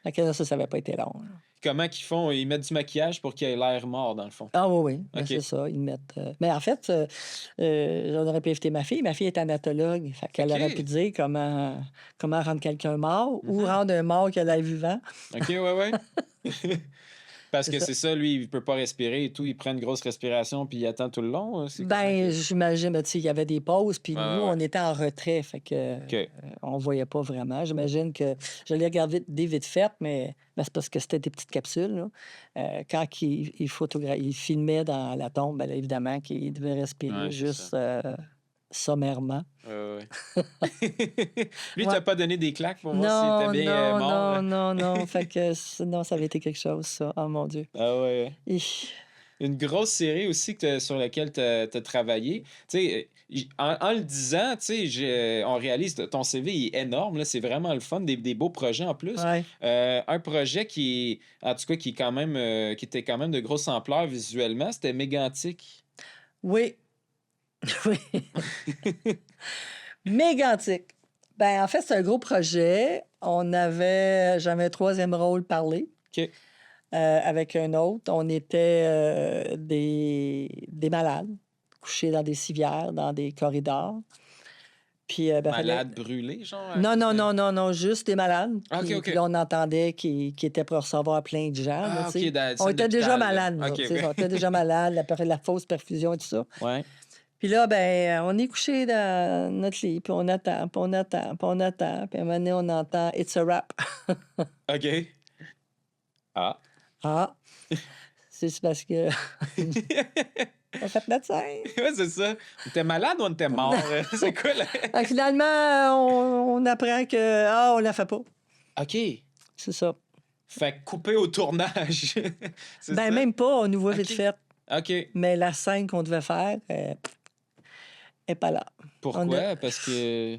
Fait que là, ça n'avait pas été long. Là. Comment qu'ils font? Ils mettent du maquillage pour qu'il ait l'air mort, dans le fond. Ah oui, oui, ben, OK. c'est ça. Ils mettent. Mais en fait, on aurait pu inviter ma fille. Ma fille est anatologue. Fait qu'elle OK. aurait pu dire comment rendre quelqu'un mort ou Mhm. rendre un mort qui a l'air vivant. OK, ouais. Parce C'est que ça. c'est ça, lui, il peut pas respirer et tout. Il prend une grosse respiration puis il attend tout le long. C'est comment Ben, que- j'imagine, ben, tu sais, il y avait des pauses, puis Ouais, nous, ouais. on était en retrait, fait que OK. on voyait pas vraiment. J'imagine que je l'ai regardé vite fait, mais ben, c'est parce que c'était des petites capsules. Là. Quand il filmait dans la tombe, ben, là, évidemment qu'il devait respirer Ouais, c'est juste ça. sommairement. Ouais. Lui, Ouais. t'as pas donné des claques pour voir s'il Non, était bien non, mort? non. Fait que non, ça avait été quelque chose, ça. Oh mon Dieu. Ah ouais. Hi. Une grosse série aussi sur laquelle tu as travaillé. Tu sais, en le disant, tu sais, on réalise que ton CV il est énorme. Là, c'est vraiment le fun, des beaux projets en plus. Ouais. Un projet qui, en tout cas, qui était quand même de grosse ampleur visuellement, c'était Mégantic. Oui. Oui. Mégantic. Ben, en fait, c'est un gros projet. J'avais un troisième rôle parlé OK. avec un autre. On était des malades, couchés dans des civières, dans des corridors. Puis, ben, Malade, brûlé, genre? à Non, cause non, de- non, non, juste des malades. Ah, OK, Puis, OK. puis là, on entendait qu'ils étaient pour recevoir plein de gens. là, Ah, tu sais. OK, dans la On salle était déjà d'hôpital, là. malades, nous OK, autres, tu sais, OK. on était déjà malades, la fausse perfusion et tout ça. Ouais. Puis là, ben, on est couché dans notre lit, puis on attend, puis on attend, puis on attend. Puis à un moment donné, on entend « It's a wrap OK. Ah. ». Ah, c'est parce que on a fait notre scène. Ouais, c'est ça. On était malade ou on était mort? C'est quoi, là? Ah, finalement, on apprend que on la fait pas. OK. C'est ça. Fait que couper au tournage. C'est Ben, ça? même pas, on nous voit OK. vite fait. OK. Mais la scène qu'on devait faire est pas là. Pourquoi? Parce que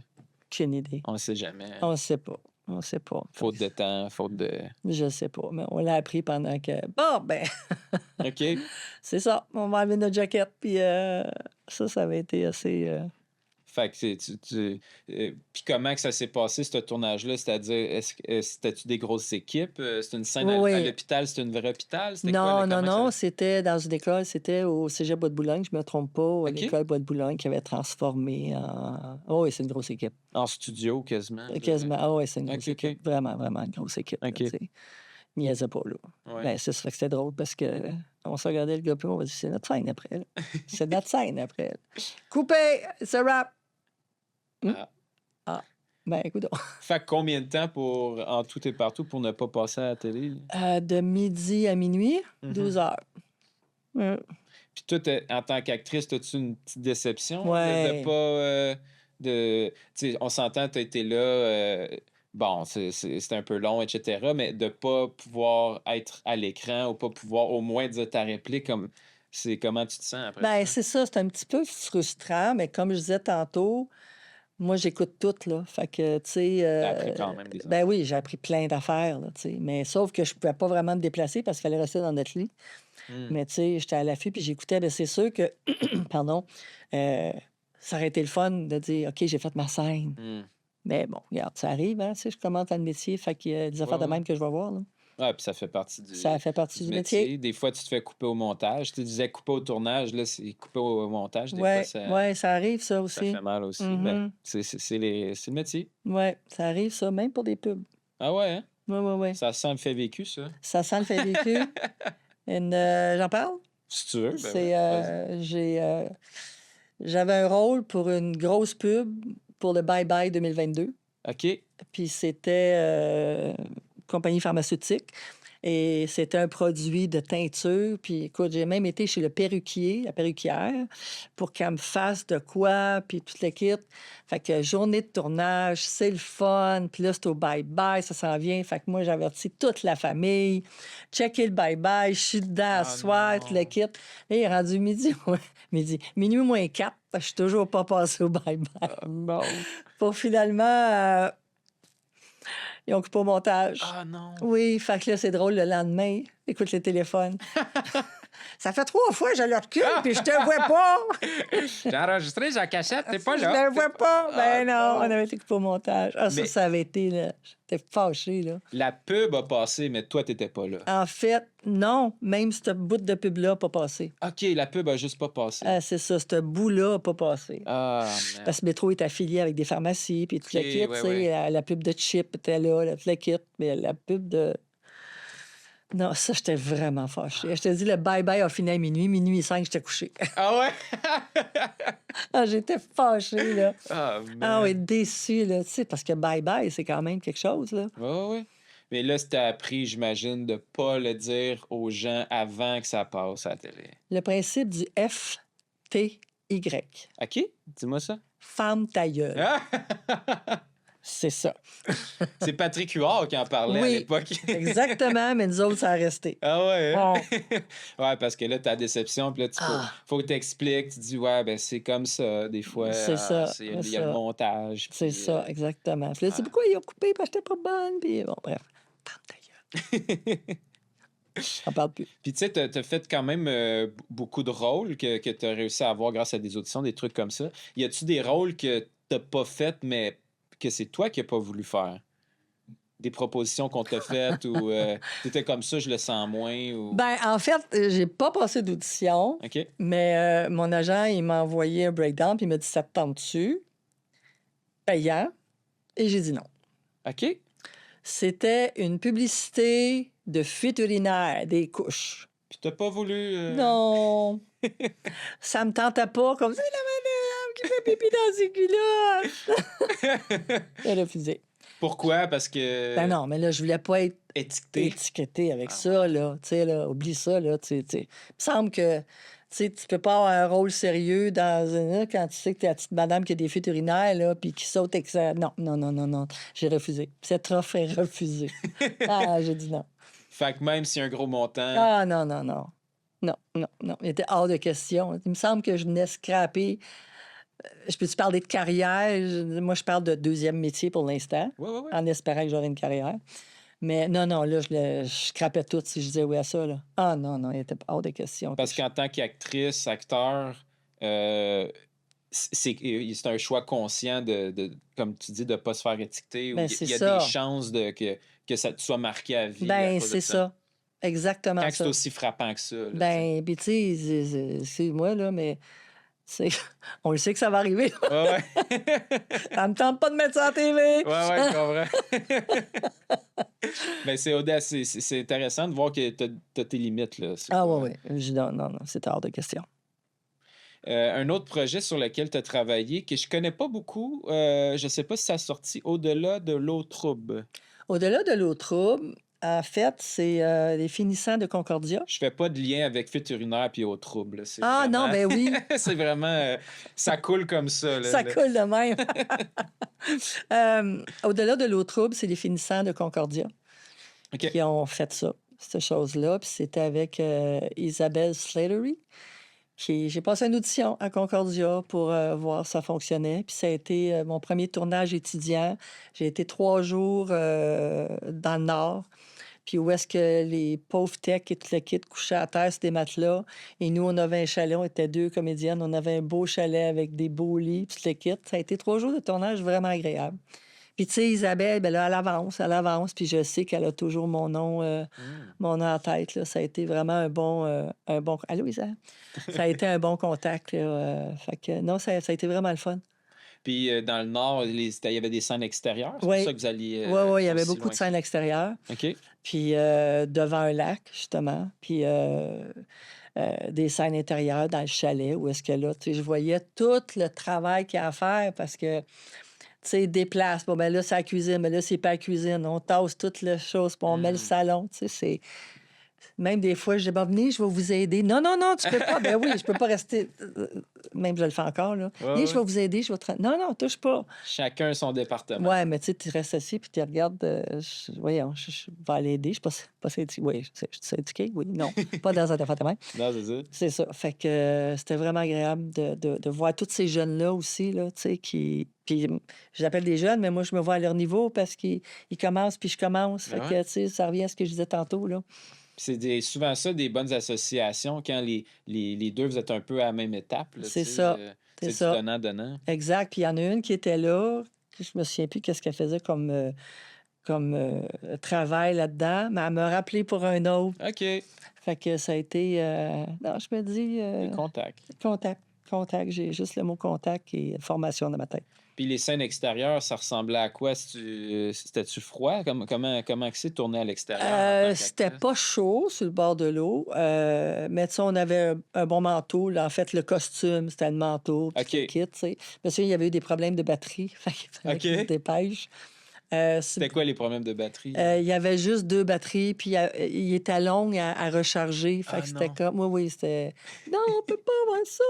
Aucune idée. on ne sait jamais. On ne sait pas. On sait pas. Faute de temps, faute de... Je sais pas, mais on l'a appris pendant que... Bon, ben, OK. c'est ça. On va enlever notre jaquette, puis ça avait été assez... Fait que puis comment que ça s'est passé, ce tournage-là? C'est-à-dire, c'était-tu des grosses équipes? C'était une scène Oui. à l'hôpital? C'était une vraie hôpital? C'était quoi, Non, là? non, Comment non, ça- c'était dans une école, c'était au Cégep Bois-de-Boulogne, je me trompe pas, ou à OK. l'école Bois-de-Boulogne qui avait transformé en... Oh oui, c'est une grosse équipe. En studio, quasiment. là. Quasiment. Ah oui, c'est une grosse OK, OK. équipe. Vraiment, vraiment une grosse équipe. là, OK. tu sais. Niaisait pas, là. Ouais. Ben, c'est ça, fait que c'était drôle parce que on se regardait le gars, puis on va dire, c'est notre scène après, là. C'est notre scène après. Là. Coupé, c'est rap. Ah. Ben, écoute, Fait que combien de temps en tout et partout pour ne pas passer à la télé? Là? de midi à minuit, Mhm. 12 heures. Puis toi, en tant qu'actrice, as-tu une petite déception de Ouais. pas... tu sais, on s'entend, tu as été là... bon, c'est un peu long, etc., mais de pas pouvoir être à l'écran ou pas pouvoir au moins dire ta réplique, comment tu te sens après Ben, ça? c'est ça, c'est un petit peu frustrant, mais comme je disais tantôt, moi, j'écoute tout, là. Fait que, tu sais... T'as appris quand même des ben oui, j'ai appris plein d'affaires, là, tu sais. Mais sauf que je pouvais pas vraiment me déplacer parce qu'il fallait rester dans notre lit. Hmm. Mais tu sais, j'étais à l'affût puis j'écoutais. Ben, c'est sûr que, pardon, ça aurait été le fun de dire, OK, j'ai fait ma scène. Hmm. Mais bon, regarde, ça arrive, hein, tu sais, je commence dans le métier, fait qu'il y a des affaires de Ouais. même que je vais voir, là. Ouais, puis ça fait partie Ça fait partie du métier. Des fois, tu te fais couper au montage. Tu disais couper au tournage, là, c'est couper au montage. Des Ouais, fois, ouais, ça arrive, ça ça aussi. fait mal aussi. Mhm. Ben, c'est le métier. Ouais, ça arrive, ça, même pour des pubs. Ah ouais, hein? Ouais, ouais, ouais. Ça sent le fait vécu, ça. Ça sent le fait vécu. J'en parle? Si tu veux, ben C'est, ouais, vas-y. j'avais un rôle pour une grosse pub pour le Bye Bye 2022. OK. Puis c'était compagnie pharmaceutique. Et c'était un produit de teinture. Puis écoute, j'ai même été chez le perruquier, la perruquière, pour qu'elle me fasse de quoi, puis toute l'équipe. Fait que journée de tournage, c'est le fun. Puis là, c'est au bye-bye, ça s'en vient. Fait que moi, j'avertis toute la famille. Checker le bye-bye, je suis dedans à soir, toute non. l'équipe. Là, il est rendu midi, minuit moins 4. Je suis toujours pas passé au bye-bye. Non. Pour finalement, ils ont coupé au montage. Ah non. Oui, fait que là, c'est drôle, le lendemain, écoute le téléphone. Ça fait 3 fois que je le recule, puis je te vois pas. J'ai enregistré, j'ai cassette, t'es pas Je là. le vois pas. Ben Ah, non, on avait été coupé au montage. Ah, Mais- ça avait été, là. J'étais fâchée, là. La pub a passé, mais toi, t'étais pas là. En fait, non, même ce bout de pub-là n'a pas passé. OK, la pub a juste pas passé. Ah, c'est ça, ce bout-là n'a pas passé. Ah, man. Parce que Métro est affilié avec des pharmacies, puis tout le Ok, kit, ouais, tu sais, ouais. la pub de Chip était là, tout le kit, mais la pub de... Non, ça, j'étais vraiment fâchée. Je te dis, le bye-bye a fini à minuit 5, j'étais couchée. Ah ouais? Ah, j'étais fâchée, là. Ah, Ah man. oui, déçue, là, tu sais, parce que bye-bye, c'est quand même quelque chose, là. Ouais, ouais, ouais. Mais là, c'était appris, j'imagine, de pas le dire aux gens avant que ça passe à la télé. Le principe du FTY. OK? Dis-moi ça. Femme ta gueule. Ah! C'est ça. C'est Patrick Huard qui en parlait à Oui, l'époque. exactement, mais nous autres, ça a resté. Ah ouais, hein? Bon. Ouais, parce que là, t'as la déception, puis là, Ah. faut que t'expliques. Tu dis, ouais, ben c'est comme ça, des fois. C'est ça, Il c'est y a le ça. montage. C'est puis, ça, exactement. Puis là, tu sais ah. pourquoi ils ont coupé? Parce que j'étais pas bonne. Puis bon, bref. Femme ta gueule. On parle plus. Puis tu sais, t'as fait quand même beaucoup de rôles que t'as réussi à avoir grâce à des auditions, des trucs comme ça. Y a-tu des rôles que t'as pas fait, mais que c'est toi qui n'as pas voulu faire? Des propositions qu'on t'a faites ou t'étais comme ça, je le sens moins ou... Ben, en fait, j'ai pas passé d'audition, OK. mais mon agent, il m'a envoyé un breakdown, puis il m'a dit, ça te tente-tu? Payant. Et j'ai dit non. OK. C'était une publicité de fuite urinaire, des couches. Puis t'as pas voulu... Non. Ça me tentait pas, comme c'est la madame qui fait pipi dans ses culottes. J'ai refusé. Pourquoi? Parce que... Ben non, mais là, je voulais pas être Étiqueté. étiqueté avec ça, là. Tu sais, là, oublie ça, là. Tu sais. Il me semble que, tu sais, tu peux pas avoir un rôle sérieux dans un... quand tu sais que t'es la petite madame qui a des fuites urinaires, là, puis qui saute avec ça. Non, non, non, non, non. J'ai refusé. Cette offre est refusée. Ah, j'ai dit non. Fait que même si un gros montant... Ah, non, non, non. Non, non, non. Il était hors de question. Il me semble que je venais scraper. Je peux-tu parler de carrière? Moi, je parle de deuxième métier pour l'instant, Ouais, ouais, ouais. en espérant que j'aurais une carrière. Mais non, non, là, je scrapais tout si je disais oui à ça. Là. Ah non, non, il était hors de question. Parce qu'en tant qu'actrice, acteur, c'est un choix conscient comme tu dis, de ne pas se faire étiqueter. Ben, Il c'est y a ça. des chances que ça te soit marqué à vie. à Ben, cause de c'est ça. Exactement Quand ça. c'est aussi frappant que ça. Là, Ben, puis tu sais, c'est moi, là, mais on le sait que ça va arriver. tu sais. Ouais, ouais. Ça me tente pas de mettre ça à TV. Ouais, ouais, je comprends. Ben, c'est audacieux. C'est intéressant de voir que tu as tes limites. Là. C'est Ah, pas- oui, oui. Je dis non, non, non, c'était hors de question. Un autre projet sur lequel tu as travaillé, que je connais pas beaucoup, je sais pas si ça a sorti Au-delà de l'eau trouble. Au-delà de l'eau trouble, en fait, c'est les finissants de Concordia. Je fais pas de lien avec fuite urinaire puis eau trouble. C'est Ah non, vraiment... ben oui, c'est vraiment... ça coule comme ça. Là, ça là. coule de même. Au-delà de l'eau trouble, c'est les finissants de Concordia OK. qui ont fait ça, cette chose-là. Puis c'était avec Isabelle Slattery. J'ai passé une audition à Concordia pour voir si ça fonctionnait. Puis ça a été mon premier tournage étudiant. J'ai été 3 jours dans le Nord. Puis où est-ce que les pauvres techs et tout le kit couchaient à terre sur des matelas. Et nous, on avait un chalet, on était 2 comédiennes. On avait un beau chalet avec des beaux lits, tout le kit. Ça a été 3 jours de tournage vraiment agréable. Puis tu sais, Isabelle, ben là, elle avance. Puis je sais qu'elle a toujours mon nom en tête. Là. Ça a été vraiment un bon... Allô, Isa? Ça a été un bon contact. Là, fait que non, ça a été vraiment le fun. Puis dans le Nord, il y avait des scènes extérieures. C'est Oui. pour ça que vous alliez... Oui, oui, il y avait aussi beaucoup loin de scènes extérieures. que ça. OK. Puis devant un lac, justement. Puis des scènes intérieures dans le chalet, où est-ce que là, tu sais, je voyais tout le travail qu'il y a à faire parce que, tu tu sais, déplace. Bon, ben là, c'est la cuisine, mais là, c'est pas la cuisine. On tasse toutes les choses, puis on met le salon. Tu sais, c'est. Même des fois, je dis, bon, venez, je vais vous aider. Non, non, non, tu peux pas. Ben oui, je peux pas rester. Même je le fais encore, là. Ouais, Venez, ouais. je vais vous aider. Non, non, touche pas. Chacun son département. Ouais, mais tu sais, tu restes assis puis tu regardes. Voyons, je vais aller aider. Je suis pas syndiqué. Oui, je suis syndiqué, oui. Non, pas dans un département. Non, c'est ça. C'est ça. Fait que c'était vraiment agréable de voir tous ces jeunes-là aussi, là, tu sais, qui. Puis j'appelle des jeunes, mais moi, je me vois à leur niveau parce qu'ils commencent puis je commence. Fait Ouais. que, tu sais, ça revient à ce que je disais tantôt, là. C'est souvent ça, des bonnes associations, quand les deux, vous êtes un peu à la même étape. Là, C'est tu sais, ça. c'est C'est du ça. donnant-donnant. Exact. Puis il y en a une qui était là, que je me souviens plus qu'est-ce qu'elle faisait comme travail là-dedans, mais elle m'a rappelé pour un autre. OK. Fait que ça a été... Non, je me dis... Des contacts. Contact. Contact. J'ai juste le mot contact et formation dans ma tête. Puis les scènes extérieures, ça ressemblait à quoi? C'était-tu froid? Comment que c'est de tourner à l'extérieur? en tant C'était qu'actrice? pas chaud sur le bord de l'eau, mais tu sais, on avait un bon manteau. Là. En fait, le costume, c'était le manteau, puis OK. le kit, tu sais. Parce qu'il y avait eu des problèmes de batterie, fait qu'il fallait OK. qu'ils se dépêchent. C'était quoi les problèmes de batterie? Il y avait juste 2 batteries, puis il était long à recharger. Fait Ah que c'était non. comme... Oui, c'était... Non, on peut pas voir ça!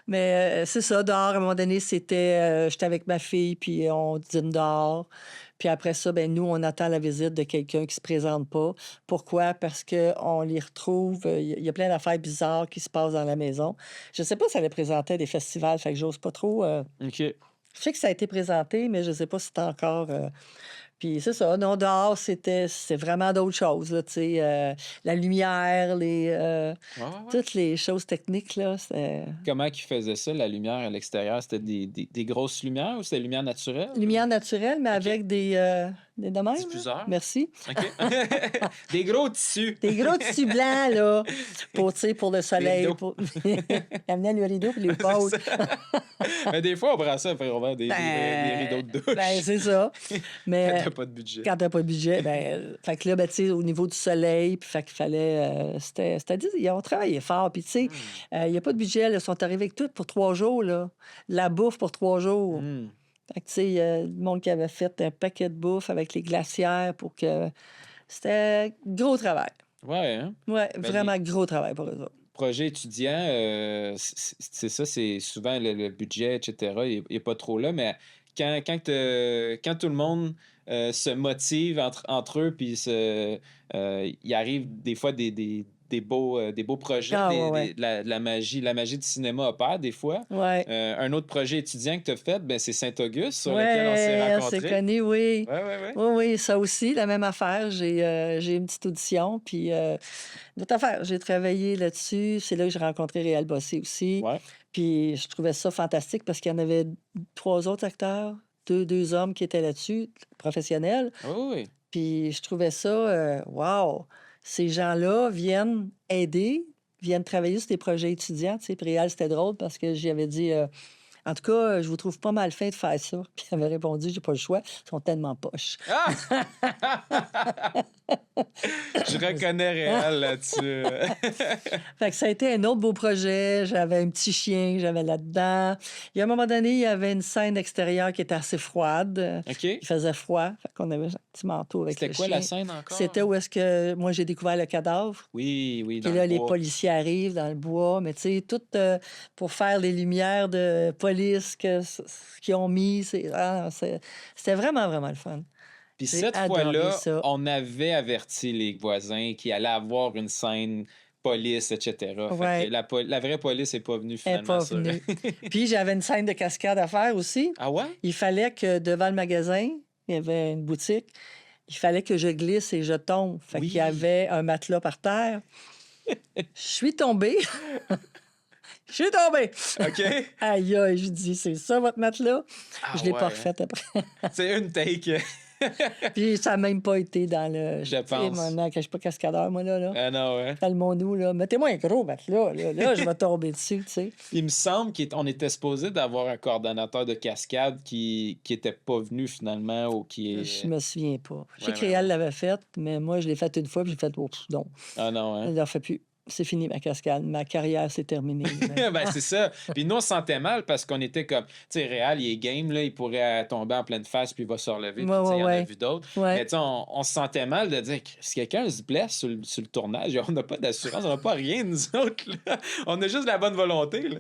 Mais c'est ça, dehors, à un moment donné, c'était... j'étais avec ma fille, puis on dîne dehors. Puis après ça, ben nous, on attend la visite de quelqu'un qui se présente pas. Pourquoi? Parce qu'on les retrouve... Il y a plein d'affaires bizarres qui se passent dans la maison. Je sais pas si elle est présentée à des festivals, fait que j'ose pas trop... OK. Je sais que ça a été présenté, mais je sais pas si c'est encore... Puis c'est ça, non, dehors, c'est vraiment d'autres choses, là, tu sais, la lumière, Ouais. toutes les choses techniques, là, c'est... Comment qu'ils faisaient ça, la lumière à l'extérieur? C'était des grosses lumières ou c'était lumière naturelle? Lumière naturelle, mais OK. avec des de même, là. Diffuseurs? Merci. OK. Des gros tissus. Des gros tissus blancs, là, tu sais, pour le soleil. rideaux. Pour... Il amenait le rideau et les pôles. C'est ça. Mais des fois, on prend ça après on vend des rideaux de douche. Ben, c'est ça. Quand Mais t'as pas de budget. quand t'as pas de budget, ben, fait que là, ben, tu sais, au niveau du soleil, puis fait qu'il fallait... c'était-à-dire, ils ont travaillé fort, puis tu sais, il n'y a pas de budget, là, ils sont arrivés avec tout pour 3 jours, là. La bouffe pour 3 jours. Hmm. Fait que, tu sais, il y a du monde qui avait fait un paquet de bouffe avec les glacières pour que... C'était gros travail. Ouais, hein? Ouais, Ben, vraiment gros travail pour eux autres. Projet étudiant, c'est ça, c'est souvent le budget, etc. Il n'est pas trop là, mais quand tout le monde se motive entre eux, puis il arrive des fois des beaux projets, Ah, ouais, ouais. de la magie du cinéma opère des fois. Ouais. Un autre projet étudiant que tu as fait, ben, c'est Saint-Auguste, sur lequel on s'est Ouais, on rencontrés. s'est connus, oui. Ouais. Oui, oui, ça aussi, la même affaire. J'ai une petite audition, puis notre affaire, j'ai travaillé là-dessus. C'est là que j'ai rencontré Réal Bossé aussi. Ouais. Puis je trouvais ça fantastique parce qu'il y en avait 3 autres acteurs, deux hommes qui étaient là-dessus, professionnels. Oui. Puis je trouvais ça, wow! Ces gens-là viennent aider, viennent travailler sur des projets étudiants. Tu sais, puis Réal, c'était drôle parce que j'y avais dit... En tout cas, je vous trouve pas mal fait de faire ça. Puis il avait répondu, j'ai pas le choix, ils sont tellement poches. Ah! Je reconnais Réal là-dessus. Fait que ça a été un autre beau projet. J'avais un petit chien que j'avais là-dedans. Et à un moment donné, il y avait une scène extérieure qui était assez froide. OK. Il faisait froid. Fait qu'on avait un petit manteau avec C'était le quoi chien. la scène encore? C'était où est-ce que moi j'ai découvert le cadavre. Oui, Puis dans là, le les bois. policiers arrivent dans le bois, mais tu sais, tout pour faire les lumières de police qu'ils ont mis. C'était vraiment, vraiment le fun. Puis J'ai cette adoré fois-là, ça. on avait averti les voisins qu'il allait avoir une scène police, etc. Fait Ouais. que la vraie police n'est pas venue Elle n'est finalement. pas venue. Puis j'avais une scène de cascade à faire aussi. Ah ouais? Il fallait que devant le magasin, il y avait une boutique, il fallait que je glisse et je tombe. Fait Oui. qu'il y avait un matelas par terre. Je suis tombée. Je suis tombée. OK. Aïe, aïe, je dis, c'est ça votre matelas? Ah Je l'ai ouais, pas hein? refait après. C'est une take. Puis ça n'a même pas été dans le... Je pense. Maintenant que je suis pas cascadeur, moi, là. Ah non, ouais. Calmons-nous, là. Mettez-moi un gros matelas, là. Là, je vais tomber dessus, tu sais. Il me semble qu'on était supposé d'avoir un coordonnateur de cascade qui était pas venu finalement ou qui est... Je me souviens pas. Je sais Ouais, que Réal l'avait fait, mais moi, je l'ai fait une fois, puis j'ai fait, oh, non. Ah non, hein? Il ne l'a fait plus. c'est fini ma cascade. Ma carrière, c'est terminé. Ben, c'est ça. Puis nous, on se sentait mal parce qu'on était comme, tu sais, Réal, il est game, là, il pourrait tomber en pleine face puis il va se relever. Puis, tu sais, il y en a vu d'autres. Mais, tu sais, on se sentait mal de dire que si quelqu'un se blesse sur le tournage, on n'a pas d'assurance, on n'a pas rien, nous autres, là. On a juste la bonne volonté, là.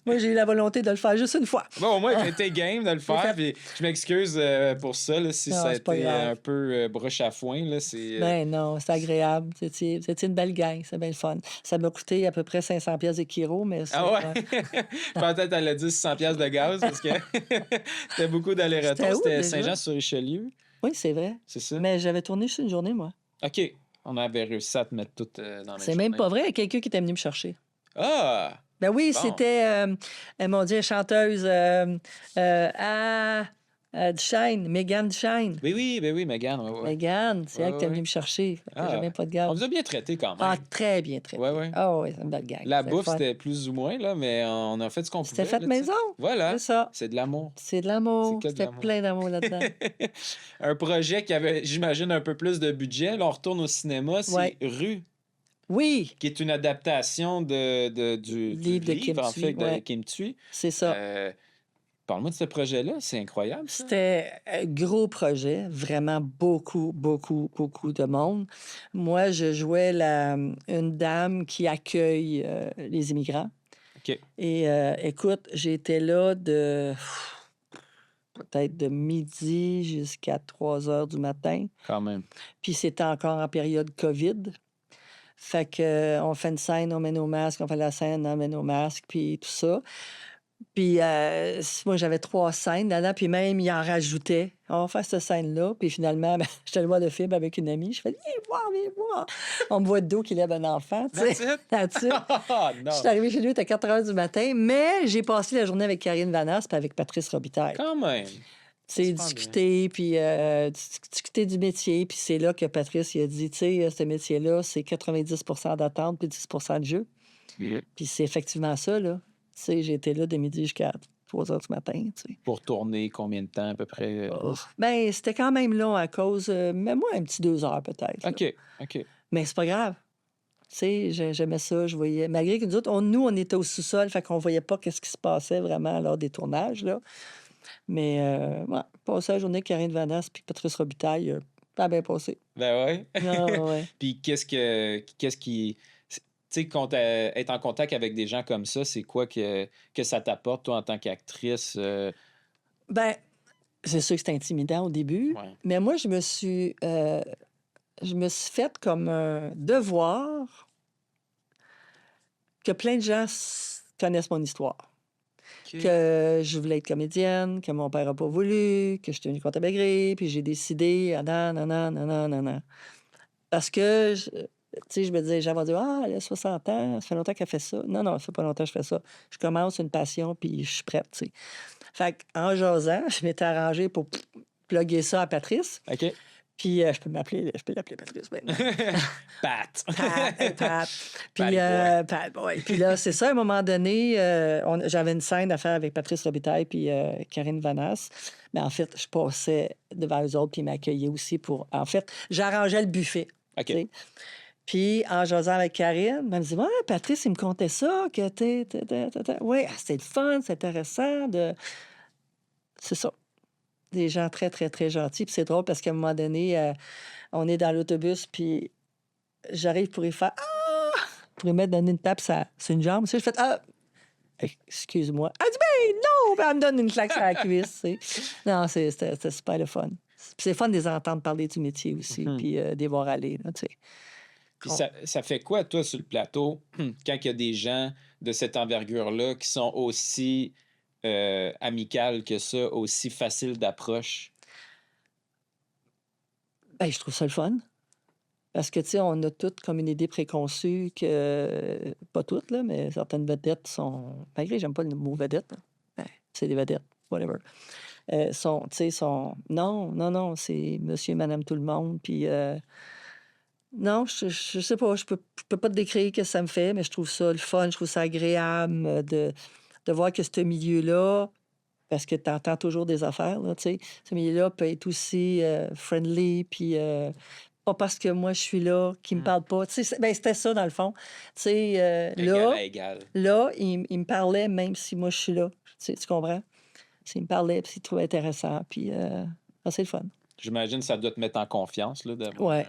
Moi, j'ai eu la volonté de le faire juste une fois. Bon, au moins, t'étais game de le faire. Puis je m'excuse pour ça, là, si Non, ça a c'est pas été grave. un peu broche à foin. Là, Ben non, c'est agréable. C'était une belle gang, c'est bien le fun. Ça m'a coûté à peu près 500 pièces de kilo, mais Ah ouais? Peut-être qu'elle a dit 600 pièces de gaz parce que c'était beaucoup d'aller-retour. C'était où, C'était déjà? Saint-Jean-sur-Richelieu. Oui, c'est vrai. C'est ça? Mais j'avais tourné juste une journée, moi. OK. On avait réussi à te mettre tout dans la C'est journée. même pas vrai. Il y a quelqu'un qui était venu me chercher. Ah! Ben oui, Bon. c'était, mon Dieu, chanteuse Duchesne, Mégane Duchesne. Ben oui, Mégane. Ouais, ouais. Mégane, c'est Ouais, elle qui est ouais. venue me chercher. Fait que Ah. J'ai même pas de On garde. vous a bien traité quand même. Ah, très bien, très Ouais, bien. ouais. Ah oui, c'est une belle gang. La C'était bouffe, fun. c'était plus ou moins, là, mais on a fait ce qu'on pouvait. C'était fait là, tu sais. maison. Voilà. C'est ça. C'est de l'amour. C'est de l'amour. C'est que de C'était l'amour. plein d'amour là-dedans. Un projet qui avait, j'imagine, un peu plus de budget. Là, on retourne au cinéma, c'est Ouais. Rue, Oui, qui est une adaptation du Livre de Kim en Thuy, fait, de ouais. Kim Thuy. c'est ça. Parle-moi de ce projet-là, c'est incroyable, ça. C'était un gros projet, vraiment beaucoup, beaucoup, beaucoup de monde. Moi, je jouais une dame qui accueille les immigrants. OK. Et écoute, j'étais là peut-être de midi jusqu'à 3 heures du matin. Quand même. Puis c'était encore en période COVID. Fait que on fait une scène, on met nos masques, on fait la scène, on met nos masques, puis tout ça. Puis moi, j'avais 3 scènes là-dedans, puis même, il en rajoutait. On va faire cette scène-là. Puis finalement, ben, j'étais allée voir le film avec une amie. Je fais « Viens voir, viens voir! » On me voit de dos qui lève un enfant, tu sais. That's it? That's it. Ah, non. Je suis arrivée chez lui, il était 4 heures du matin, mais j'ai passé la journée avec Karine Vanasse puis avec Patrice Robitaille. Quand même. Tu sais, super discuter, puis discuter du métier. Puis c'est là que Patrice, il a dit, tu sais, ce métier-là, c'est 90 d'attente puis 10 de jeu. Puis c'est effectivement ça, là. Tu sais, j'ai été là de midi jusqu'à 3 heures du matin, tu sais. Pour tourner combien de temps, à peu près? Ben, c'était quand même long à cause, mais moi, un petit 2 heures peut-être. là. OK. Mais c'est pas grave. Tu sais, j'aimais ça, je voyais. Malgré que nous autres, on était au sous-sol, fait qu'on voyait pas qu'est-ce qui se passait vraiment lors des tournages, là. Mais, ouais, passer la journée avec Karine Vanasse puis Patrice Robitaille, pas bien passé. Ben ouais. Ah, ouais. Puis qu'est-ce qui... Tu sais, être en contact avec des gens comme ça, c'est quoi que ça t'apporte, toi, en tant qu'actrice? Ben, c'est sûr que c'était intimidant au début, Ouais. mais moi, je me suis faite comme un devoir que plein de gens connaissent mon histoire. OK. Que je voulais être comédienne, que mon père n'a pas voulu, que j'étais une comptable agréée, puis j'ai décidé, non. Parce que, tu sais, je me disais, les gens vont dire, ah, elle a 60 ans, ça fait longtemps qu'elle fait ça. Non, ça fait pas longtemps que je fais ça. Je commence une passion, puis je suis prête, tu sais. Fait qu'en jasant, je m'étais arrangée pour plugger ça à Patrice. OK. Puis je peux l'appeler Patrice maintenant. Pat. Pat. Puis, Patty boy. Pat boy. Puis là, c'est ça, à un moment donné, j'avais une scène à faire avec Patrice Robitaille puis Karine Vanasse. Mais en fait, je passais devant eux autres, puis ils m'accueillaient aussi pour... En fait, j'arrangeais le buffet. OK. tu sais. Puis, en jasant avec Karine, elle me dit, ouais, Patrice, il me contait ça, que oui, c'était le fun, c'est intéressant. C'est ça. Des gens très, très, très gentils. Puis c'est drôle parce qu'à un moment donné, on est dans l'autobus, puis j'arrive pour y faire pour y donner une tape sur une jambe. Tu sais, je fais excuse-moi. Elle dit ben non! Puis elle me donne une claque sur la cuisse. Tu sais. Non, c'était super le fun. Puis c'est fun de les entendre parler du métier aussi, puis de les voir aller. Là, tu sais. Puis ça fait quoi, toi, sur le plateau, quand il y a des gens de cette envergure-là qui sont aussi amicales que ça, aussi faciles d'approche? Ben, je trouve ça le fun. Parce que, tu sais, on a toutes comme une idée préconçue que, pas toutes, là, mais certaines vedettes sont, malgré, j'aime pas le mot vedette, là. Ben, c'est des vedettes, whatever. Tu sais, non, c'est monsieur, madame, tout le monde, puis non, je sais pas, je peux pas te décrire ce que ça me fait, mais je trouve ça le fun, je trouve ça agréable de voir que ce milieu-là, parce que tu entends toujours des affaires, là, tu sais, ce milieu-là peut être aussi friendly, puis pas parce que moi, je suis là, qu'il me parle pas. Tu sais, c'était ça, dans le fond. Tu sais, Égal à égal. là, il me parlait même si moi, je suis là. Tu comprends? Il me parlait, puis il trouvait intéressant, puis c'est le fun. J'imagine que ça doit te mettre en confiance, là, d'avoir... Ouais.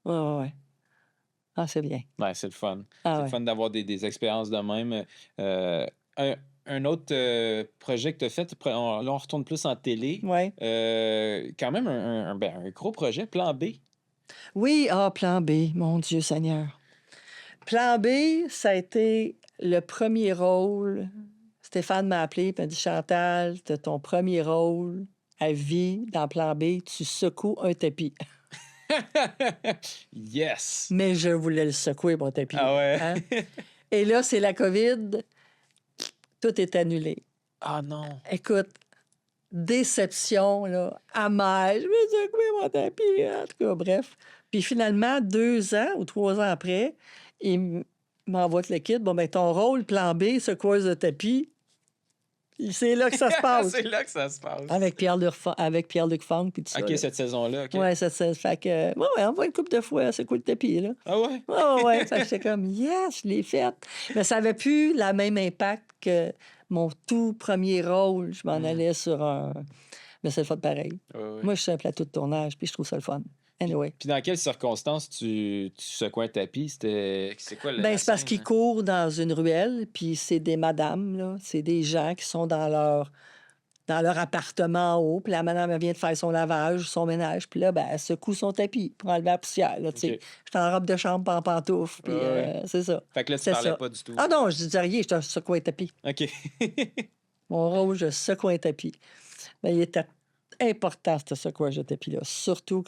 Ouais. Ah, c'est bien. Ouais, c'est le fun. Ah, C'est le ouais. fun d'avoir des expériences de même. Euh, un autre projet que tu as fait, là, on retourne plus en télé. Ouais. Quand même un gros projet, Plan B. Oui, Plan B, mon Dieu Seigneur. Plan B, ça a été le premier rôle. Stéphane m'a appelé et m'a dit, Chantal, tu as ton premier rôle à vie dans Plan B, tu secoues un tapis. Yes! Mais je voulais le secouer, mon tapis. Ah ouais? Hein? Et là, c'est la COVID. Tout est annulé. Ah non! Écoute, déception, là, amère. Je veux secouer mon tapis. En tout cas, bref. Puis finalement, 2 ans ou 3 ans après, il m'envoie le kit. Bon, ben ton rôle, Plan B, secoueuse de tapis. Puis c'est là que ça se passe. C'est là que ça se passe. Avec Pierre-Luc Funk, puis tout ça. OK, là. cette saison-là, OK. Ouais, ça fait que... Ouais, on voit une couple de fois, c'est quoi le tapis, là? Ah ouais? Ouais. Fait que j'étais comme, yes, je l'ai faite. Mais ça avait plus la même impact que mon tout premier rôle. Je m'en allais sur un... Mais c'est le fun pareil. Ouais. Moi, je suis un plateau de tournage, puis je trouve ça le fun. Anyway. Puis dans quelles circonstances tu secouais un tapis? C'est quoi la C'est parce scène, qu'ils hein? courent dans une ruelle, puis c'est des madames, là. C'est des gens qui sont dans leur appartement en haut, puis la madame, elle vient de faire son lavage, son ménage, puis là, ben, elle secoue son tapis pour enlever la poussière, là, tu sais. OK. J'étais en robe de chambre, pas en pantoufles, puis Ouais. c'est ça. Fait que là, tu C'est parlais ça. pas du tout. Ah non, je disais rien, je secouais un tapis. OK. Mon rôle, je secouais un tapis. Mais il était important, ce secouage de tapis-là, surtout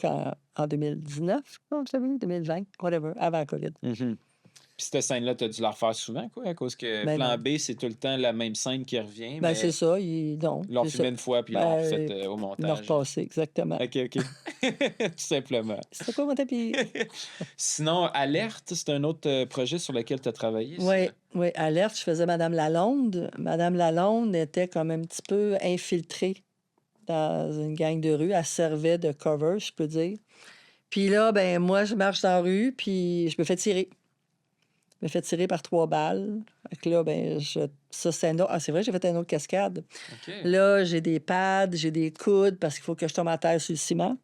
en 2019, non, je savais, 2020, whatever, avant la COVID. Mhm. Puis cette scène-là, tu as dû la refaire souvent, quoi, à cause que Ben Plan non. B, c'est tout le temps la même scène qui revient. Ben mais c'est ça, non. ils l'ont c'est filmé ça. une fois, puis ils l'ont Ben, refait au Ils l'ont montage. repassé, exactement. OK. Tout simplement. C'est quoi mon tapis? Sinon, Alerte, c'est un autre projet sur lequel tu as travaillé. ça? Oui, Alerte, je faisais Madame Lalonde. Madame Lalonde était comme un petit peu infiltrée dans une gang de rue. Elle servait de cover, je peux dire. Puis là, ben moi, je marche dans la rue, puis je me fais tirer. Je me fais tirer par 3 balles. Fait que là, ben, ça, c'est un autre... Ah, c'est vrai, j'ai fait une autre cascade. OK. Là, j'ai des pads, j'ai des coudes, parce qu'il faut que je tombe à terre sur le ciment.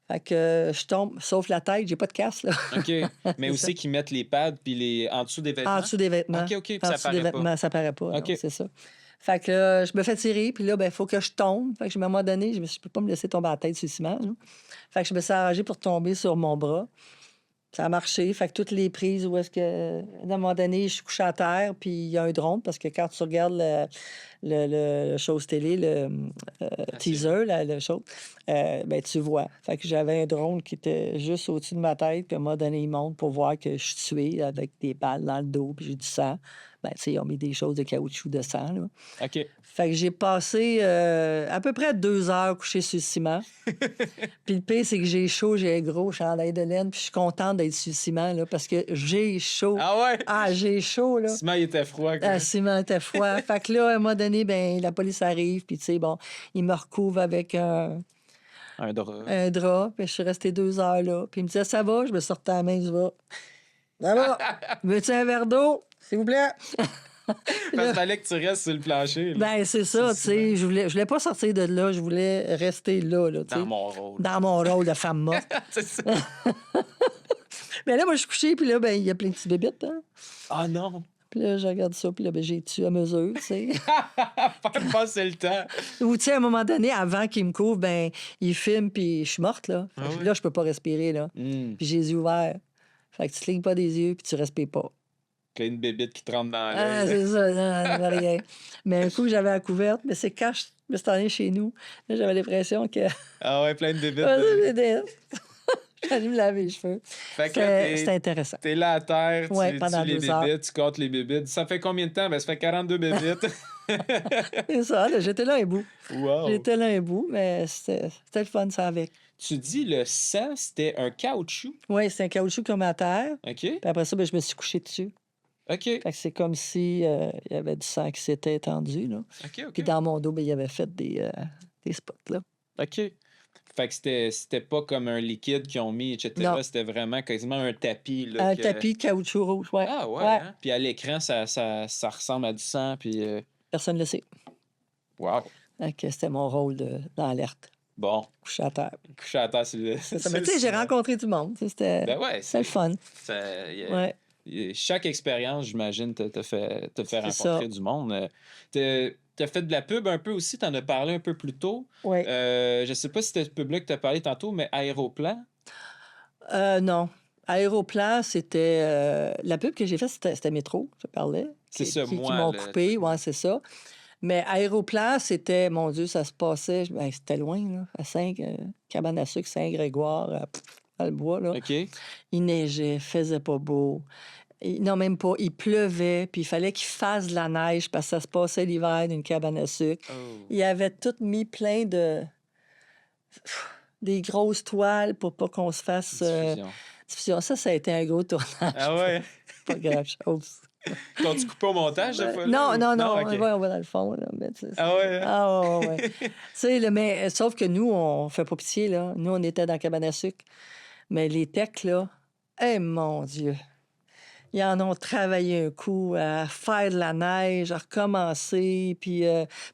Fait que je tombe, sauf la tête, j'ai pas de casse, là. OK. Mais C'est aussi ça. qu'ils mettent les pads puis en dessous des vêtements. En dessous des vêtements. OK, puis En ça dessous des paraît pas. vêtements, ça paraît pas. non, OK. c'est ça. Fait que je me fais tirer, puis là, ben, il faut que je tombe. Fait que, à un moment donné, je peux pas me laisser tomber la tête sur le ciment. Là. Fait que je me suis arrangée pour tomber sur mon bras. Ça a marché. Fait que toutes les prises où est-ce que, à un moment donné, je suis couchée à terre, puis il y a un drone, parce que quand tu regardes le chose télé, le teaser, le show, ben, tu vois. Fait que j'avais un drone qui était juste au-dessus de ma tête, puis à un moment donné, il monte pour voir que je suis tuée avec des balles dans le dos, puis j'ai du sang. Ben, tu sais, ils ont mis des choses de caoutchouc de sang, là. OK. Fait que j'ai passé à peu près 2 heures couché sur le ciment. Puis le pire, c'est que j'ai chaud, j'ai un gros chandail de laine, puis je suis contente d'être sur le ciment, là, parce que j'ai chaud. Ah ouais? Ah, j'ai chaud, là. Le ciment, il était froid. Quoi. Le ciment était froid. Fait que là, à un moment donné, ben, la police arrive, puis tu sais, bon, ils me recouvrent avec Un drap. un drap, puis je suis restée 2 heures là. Puis il me disait, ça va? Je me sortais la main, je vais. Ça va? Veux-tu un verre d'eau, s'il vous plaît? Parce qu'il fallait que tu restes sur le plancher. là. Ben, c'est ça, tu sais. Je voulais pas sortir de là, je voulais rester là, tu sais. Dans mon rôle. Dans mon rôle de femme morte. C'est ça. Mais là, moi, je suis couchée, puis là, ben, il y a plein de petits bébites, hein. Ah non. Puis là, je regarde ça, puis là, ben, j'ai tué à mesure, tu sais. Faire passer le temps. Ou, tu sais, à un moment donné, avant qu'il me couvre, ben, il filme, puis je suis morte, là. Fait que Ah ouais? là, je peux pas respirer, là. Hum. Puis j'ai les yeux ouverts. Fait que tu clignes pas des yeux, puis tu respires pas. Qu'il y a une bébite qui te rentre dans Ah, l'œil. c'est ça, non, rien. Mais un coup, j'avais la couverte, mais c'est quand je me suis allée chez nous, là, j'avais l'impression que... Ah ouais, plein de bébites. J'allais me laver les cheveux. Fait que là, C'était intéressant. t'es là à terre, Ouais, tu pendant tues les 2 heures. bébites, tu comptes les bébites. Ça fait combien de temps? Ben, ça fait 42 bébites. C'est ça, là, j'étais là un bout. Wow. J'étais là un bout, mais c'était le fun, ça, avec. Tu dis le sang, c'était un caoutchouc. Oui, c'est un caoutchouc comme à terre. OK? Puis après ça, ben, je me suis couchée dessus. OK. Fait que c'est comme si il y avait du sang qui s'était étendu, là. OK. Puis dans mon dos, ben, il avait fait des spots, là. OK. Fait que c'était pas comme un liquide qu'ils ont mis, etc. Non. C'était vraiment quasiment un tapis. Là, Un tapis de caoutchouc rouge, ouais. Ah ouais, Ouais. hein? Puis à l'écran, ça ressemble à du sang, puis... Personne ne le sait. Wow. Fait que c'était mon rôle dans l'alerte. Bon, Couché à terre. couché à terre sur le C'est ça. sur Mais le tu sais, j'ai ciment. rencontré du monde. Tu sais, C'était Ben ouais, c'était le fun. Ouais, chaque expérience, j'imagine, te fait c'est rencontrer ça. du monde. T'as fait de la pub un peu aussi, t'en as parlé un peu plus tôt. Ouais. Je sais pas si c'était ce pub-là que t'as parlé tantôt, mais Aéroplan. Non. Aéroplan, c'était. La pub que j'ai faite, c'était Métro, je parlais. C'est ça, Qui moi, m'ont le coupé, truc. ouais, c'est ça. Mais Aéroplan, c'était, mon Dieu, ça se passait, ben, c'était loin, là, à Cabane à sucre, Saint-Grégoire, dans le bois, là. OK. Il neigeait, faisait pas beau. Non, même pas. Il pleuvait, puis il fallait qu'il fasse de la neige parce que ça se passait l'hiver d'une cabane à sucre. Oh. Il avait tout mis plein de. Des grosses toiles pour pas qu'on se fasse Diffusion. diffusion. Ça a été un gros tournage. Ah ouais? Pas grand-chose. T'as-tu coupé au montage, cette fois-là? Non, ou- non, non. OK. Ouais, on va dans le fond. Là, mais Ah ouais? Hein? Ah, ouais, ouais. Tu sais, mais sauf que nous, on fait pas pitié, là. Nous, on était dans la cabane à sucre. Mais les techs, là, eh mon Dieu. Ils en ont travaillé un coup à faire de la neige, à recommencer, puis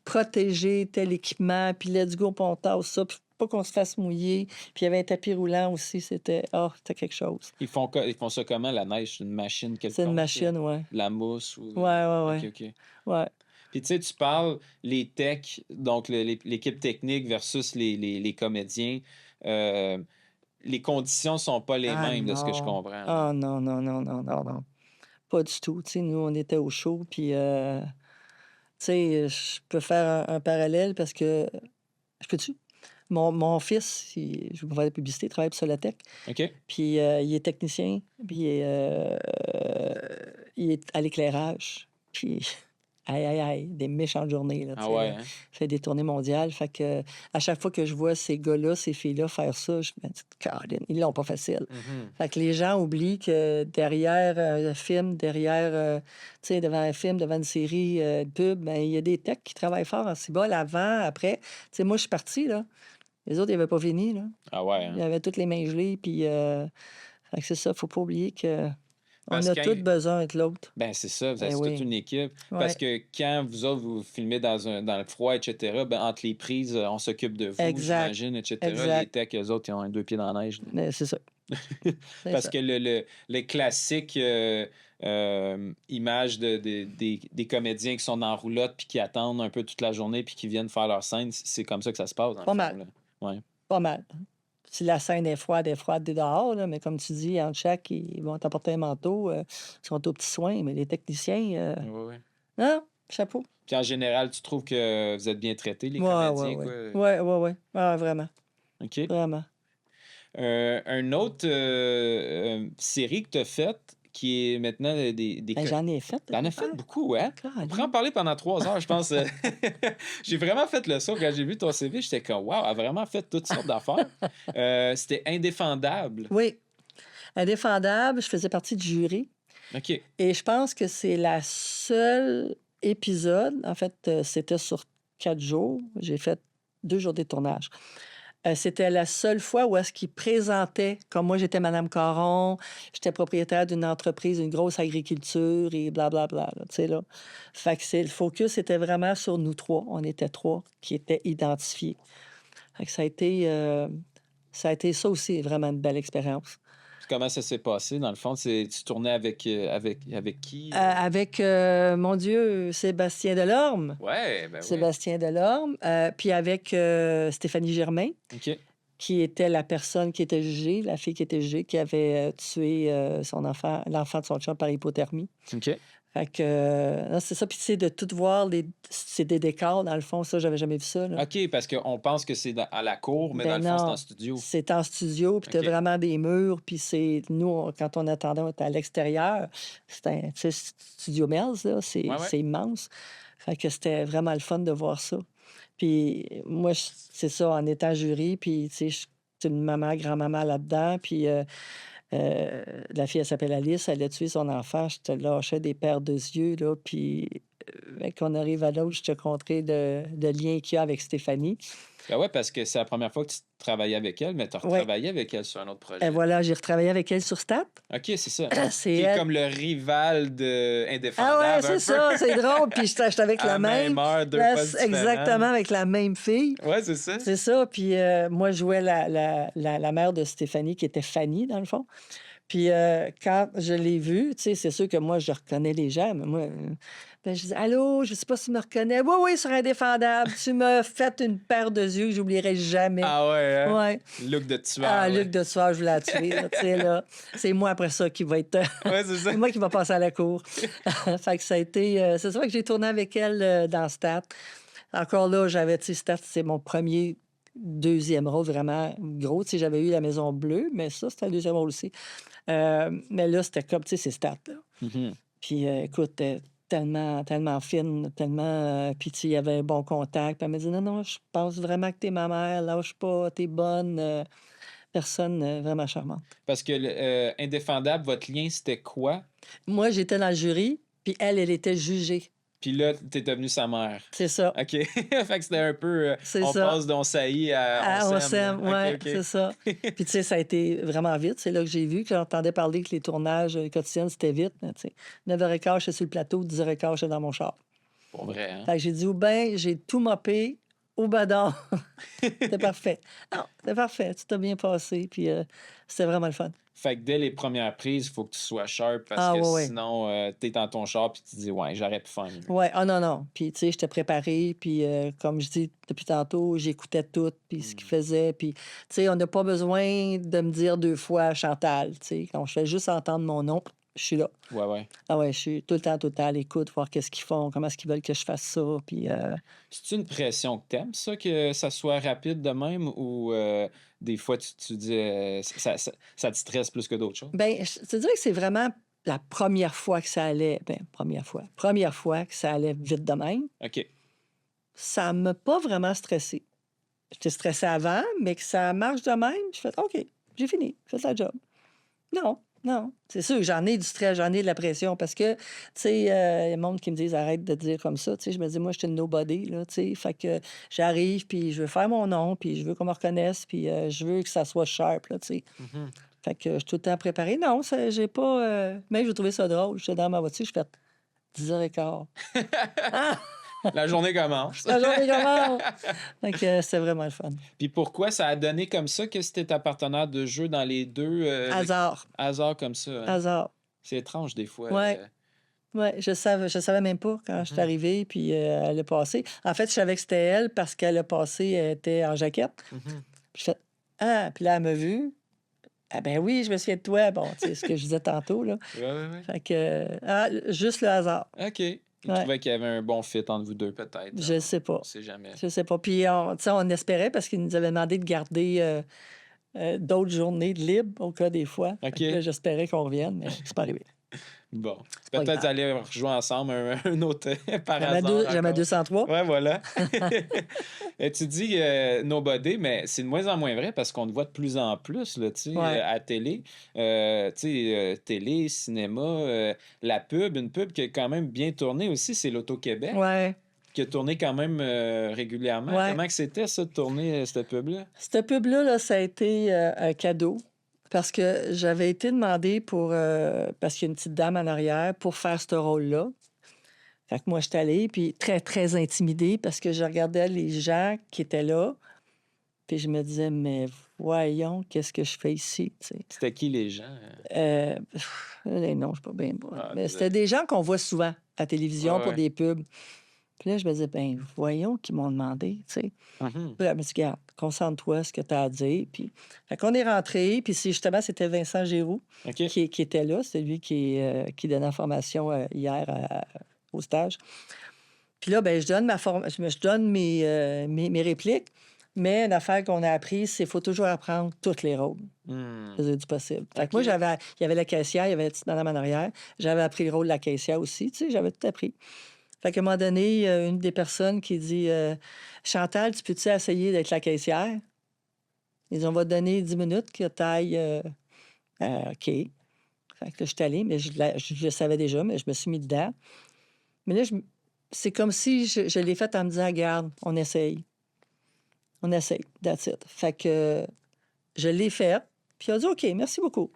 protéger tel équipement, puis let's go, puis on tasse ça, puis pas qu'on se fasse mouiller. Puis il y avait un tapis roulant aussi, c'était quelque chose. Ils font ça comment, la neige? C'est une machine quelconque? C'est une machine, ouais. La mousse? Ou... Ouais, ouais, ouais. OK, OK. Ouais. Puis tu sais, tu parles les techs, donc l'équipe technique versus les comédiens. Les conditions sont pas les Ah mêmes, de ce que je non. comprends. là. Ah non, non, non, non, non, non. Pas du tout. Tu sais, nous, on était au show, puis, tu sais, je peux faire un parallèle parce que. Je peux-tu? Mon fils, je vous faire la publicité, il travaille pour Solotech, OK? puis il est technicien, puis il est à l'éclairage. Puis, aïe, aïe, aïe, des méchantes journées, là, tu Ah sais, ouais, là. hein? Il fait des tournées mondiales. Fait que à chaque fois que je vois ces gars-là, ces filles-là faire ça, je me dis, Caroline, ils l'ont pas facile. Mhm. Fait que les gens oublient que derrière un film, tu sais, devant un film, devant une série de pub, ben, il y a des techs qui travaillent fort en cibole avant, après. Tu sais, moi, je suis partie, là. Les autres, ils n'avaient pas fini, là. Ah ouais, Ils hein? avaient toutes les mains gelées, puis... fait que c'est ça, faut pas oublier que on Parce a que tous besoin de l'autre. Ben, c'est ça, vous Ben êtes toute oui. une équipe. Ouais. Parce que quand vous autres, vous filmez dans le froid, etc., ben, entre les prises, on s'occupe de vous, Exact. j'imagine, etc. Exact. Les techs, eux autres, ils ont un deux pieds dans la neige. Mais c'est ça. C'est Parce ça. que le classique image des comédiens qui sont dans la roulotte puis qui attendent un peu toute la journée puis qui viennent faire leur scène, c'est comme ça que ça se passe, dans Pas le fond, mal. là. Ouais. Pas mal. Si la scène est froide, t'es dehors, là, mais comme tu dis, en chaque, ils vont t'apporter un manteau. Ils sont aux petits soins, mais les techniciens, Ouais, ouais. non, chapeau. Puis en général, tu trouves que vous êtes bien traités, les Ouais, comédiens, ouais, quoi? ouais. Ouais, ouais, ouais. Ah, vraiment, OK. vraiment. Un autre série que tu as faite, qui est maintenant des Ben, j'en ai fait. T'en as fait beaucoup, hein? On Caroline. pourrait en parler pendant 3 heures, je pense. J'ai vraiment fait le saut quand j'ai vu ton CV. J'étais comme, wow, elle a vraiment fait toutes sortes d'affaires. C'était indéfendable. Oui. Indéfendable, je faisais partie du jury. OK. Et je pense que c'est la seule épisode. En fait, c'était sur 4 jours. J'ai fait 2 jours de tournage. C'était la seule fois où est-ce qu'ils présentaient, comme moi, j'étais Madame Caron, j'étais propriétaire d'une entreprise, une grosse agriculture et blablabla, là, tu sais, là. Fait que le focus était vraiment sur nous 3. On était 3 qui étaient identifiés. Fait que ça a été ça aussi, vraiment une belle expérience. Comment ça s'est passé, dans le fond? Tu tournais avec qui? Avec, mon Dieu, Sébastien Delorme. Ouais, ben oui. Sébastien Delorme. Puis avec Stéphanie Germain, OK. qui était la personne qui était jugée, la fille qui était jugée, qui avait tué son enfant, l'enfant de son chum par hypothermie. OK. Fait que, non, c'est ça. Puis, tu sais, de tout voir, c'est des décors, dans le fond, ça, j'avais jamais vu ça, là. OK, parce qu'on pense que c'est à la cour, mais Ben dans le fond, c'est non, en studio. c'est en studio, puis t'as OK. vraiment des murs, puis c'est... Nous, quand on attendait, on était à l'extérieur. C'était, tu sais, Studio Mills, là, c'est Ouais. c'est immense. Fait que c'était vraiment le fun de voir ça. Puis moi, c'est ça, en étant jury, puis, tu sais, je suis une maman, grand-maman là-dedans, puis la fille, elle s'appelle Alice, elle a tué son enfant, je te lâchais des paires de yeux, là, puis qu'on arrive à l'autre, je te conterai le lien qu'il y a avec Stéphanie. Ben ouais, parce que c'est la première fois que tu travaillais avec elle, mais tu as Ouais. retravaillé avec elle sur un autre Et projet. voilà, j'ai retravaillé avec elle sur Stat. OK, c'est ça. C'est Qui est elle. comme le rival de Ah Indéfendable, ouais, un c'est peu. ça, c'est drôle. Puis j'étais avec À la la même heure, deux postes différents. exactement, avec la même fille. Ouais, c'est ça. C'est ça. Puis moi, je jouais la mère de Stéphanie, qui était Fanny, dans le fond. Puis quand je l'ai vue, tu sais, c'est sûr que moi, je reconnais les gens, mais moi, ben, je dis allô, je sais pas si tu me reconnais. Oui, oui, sur Indéfendable. Tu m'as fait une paire de yeux que j'oublierai jamais. Ah ouais, hein? Ouais. Look de tueur. Ah, là. Luc de Soir, je voulais la tuer. Là, tu sais, là. C'est moi après ça qui va être. Ouais, c'est ça. C'est moi qui va passer à la cour. Fait que ça a été. C'est ça que j'ai tourné avec elle dans Stat. Encore là, j'avais, tu sais, Stat, c'est mon premier, deuxième rôle vraiment gros. Tu sais, j'avais eu La Maison Bleue, mais ça, c'était le deuxième rôle aussi. Mais là, c'était comme, tu sais, c'est Stat, là. Mhm. Puis écoute, tellement, tellement fine, tellement. Puis tu sais, il y avait un bon contact. Puis elle m'a dit non, non, je pense vraiment que t'es ma mère, lâche pas, t'es bonne. Personne vraiment charmante. Parce que Indéfendable, votre lien, c'était quoi? Moi, j'étais dans le jury, puis elle était jugée. Puis là, t'es devenu sa mère. C'est ça. OK. Fait que c'était un peu... C'est on ça. passe d'on saillit à On on s'aime, s'aime. ouais, OK, c'est ça. Puis tu sais, ça a été vraiment vite. C'est là que j'ai vu, que j'entendais parler que les tournages quotidiennes, c'était vite. Mais, tu sais, 9h15, j'étais sur le plateau, 10h15, j'étais dans mon char. Pour vrai, hein? Fait que j'ai dit, ou bien j'ai tout mopé, ou ben non. C'était parfait. Non, c'était parfait. Tout a bien passé, puis c'était vraiment le fun. Fait que dès les premières prises, il faut que tu sois sharp parce Ah, que ouais, ouais. sinon, t'es dans ton char puis tu te dis, ouais, j'aurais pu faire mieux. Ouais, ah non, non. Puis, tu sais, j'étais préparée. Puis, comme je dis depuis tantôt, j'écoutais tout, puis ce qu'il faisait. Puis, tu sais, on n'a pas besoin de me dire deux fois Chantal. Tu sais, quand je fais juste entendre mon nom, je suis là. Ouais, ouais. Ah ouais, je suis tout le temps à l'écoute, voir qu'est-ce qu'ils font, comment est-ce qu'ils veulent que je fasse ça. Puis, C'est une pression que t'aimes, ça, que ça soit rapide de même ou des fois tu dis ça te stresse plus que d'autres choses? ben, je te dirais que c'est vraiment la première fois que ça allait. Ben, première fois que ça allait vite de même. OK. Ça m'a pas vraiment stressée. J'étais stressée avant, mais que ça marche de même, je fais OK, j'ai fini, j'ai fait la job. Non, non. C'est sûr que j'en ai du stress, j'en ai de la pression parce que, tu sais, il y a le monde qui me disent arrête de dire comme ça. Tu sais, je me dis, moi, je suis une nobody, là, tu sais. Fait que j'arrive, puis je veux faire mon nom, puis je veux qu'on me reconnaisse, puis je veux que ça soit sharp, là, tu sais. Mhm. Fait que je suis tout le temps préparée. Non, j'ai pas. Mais j'ai trouvé ça drôle. J'étais dans ma voiture, je fais 10h15. La journée commence. La journée commence. Fait que c'est vraiment le fun. Puis pourquoi ça a donné comme ça que c'était ta partenaire de jeu dans les deux? Hasard. Hasard comme ça. Hein? Hasard. C'est étrange des fois. Ouais. Oui, je savais même pas quand je suis arrivée, puis elle est passée. En fait, je savais que c'était elle parce qu'elle a passé, elle était en jaquette. Mhm. Puis je fais ah, puis là, elle m'a vue. Ah, ben oui, je me souviens de toi. Bon, tu sais, ce que je disais tantôt, là. Ouais, ouais, ouais. Fait que, juste le hasard. OK. Il Ouais. trouvait qu'il y avait un bon fit entre vous deux, peut-être. Je sais pas. On sait jamais. Je sais pas. Puis, tu sais, on espérait parce qu'il nous avait demandé de garder d'autres journées de libre au cas des fois. Fait OK. que là, j'espérais qu'on revienne, mais c'est pas arrivé. Bon. pas Peut-être grave. aller rejouer ensemble un autre par hasard. J'aimais encore. 203. Ouais, voilà. Et tu dis nobody, mais c'est de moins en moins vrai parce qu'on te voit de plus en plus là, tu sais, Ouais. à télé. Tu sais, télé, cinéma, la pub, une pub qui a quand même bien tourné aussi, c'est l'Auto-Québec, Ouais. qui a tourné quand même régulièrement. Ouais. Comment que c'était ça de tourner cette pub-là? Cette pub-là, là, ça a été un cadeau parce que j'avais été demandée parce qu'il y a une petite dame en arrière pour faire ce rôle-là. Fait que moi, je suis allée, puis très, très intimidée parce que je regardais les gens qui étaient là, puis je me disais, mais voyons, qu'est-ce que je fais ici, tu sais. C'était qui les gens? Les noms, je suis pas bien bonne. Ah, Mais vous c'était êtes- des gens qu'on voit souvent à la télévision Ouais, pour ouais. des pubs. Puis là, je me disais, ben voyons qu'ils m'ont demandé, tu sais. Mhm. Puis là, elle me dit, garde, concentre-toi ce que tu as à dire. Puis, fait qu'on est rentré, puis justement, c'était Vincent Giroux OK. qui était là. C'est lui qui donnait la formation hier au stage. Puis là, ben, je donne mes répliques, mais une affaire qu'on a apprise, c'est qu'il faut toujours apprendre tous les rôles, Hmm. le du possible. Fait que OK. moi, il y avait la caissière, il y avait la petite madame en arrière. J'avais appris le rôle de la caissière aussi, tu sais, j'avais tout appris. Fait qu'à un moment donné, une des personnes qui dit Chantal, tu peux-tu essayer d'être la caissière? Ils disent, on va te donner 10 minutes que tu ailles. OK. Fait que là, je suis allée, mais je le savais déjà, mais je me suis mis dedans. Mais là, c'est comme si je l'ai fait en me disant, regarde, on essaye. On essaye, that's it. Fait que je l'ai fait, puis il a dit, OK, merci beaucoup.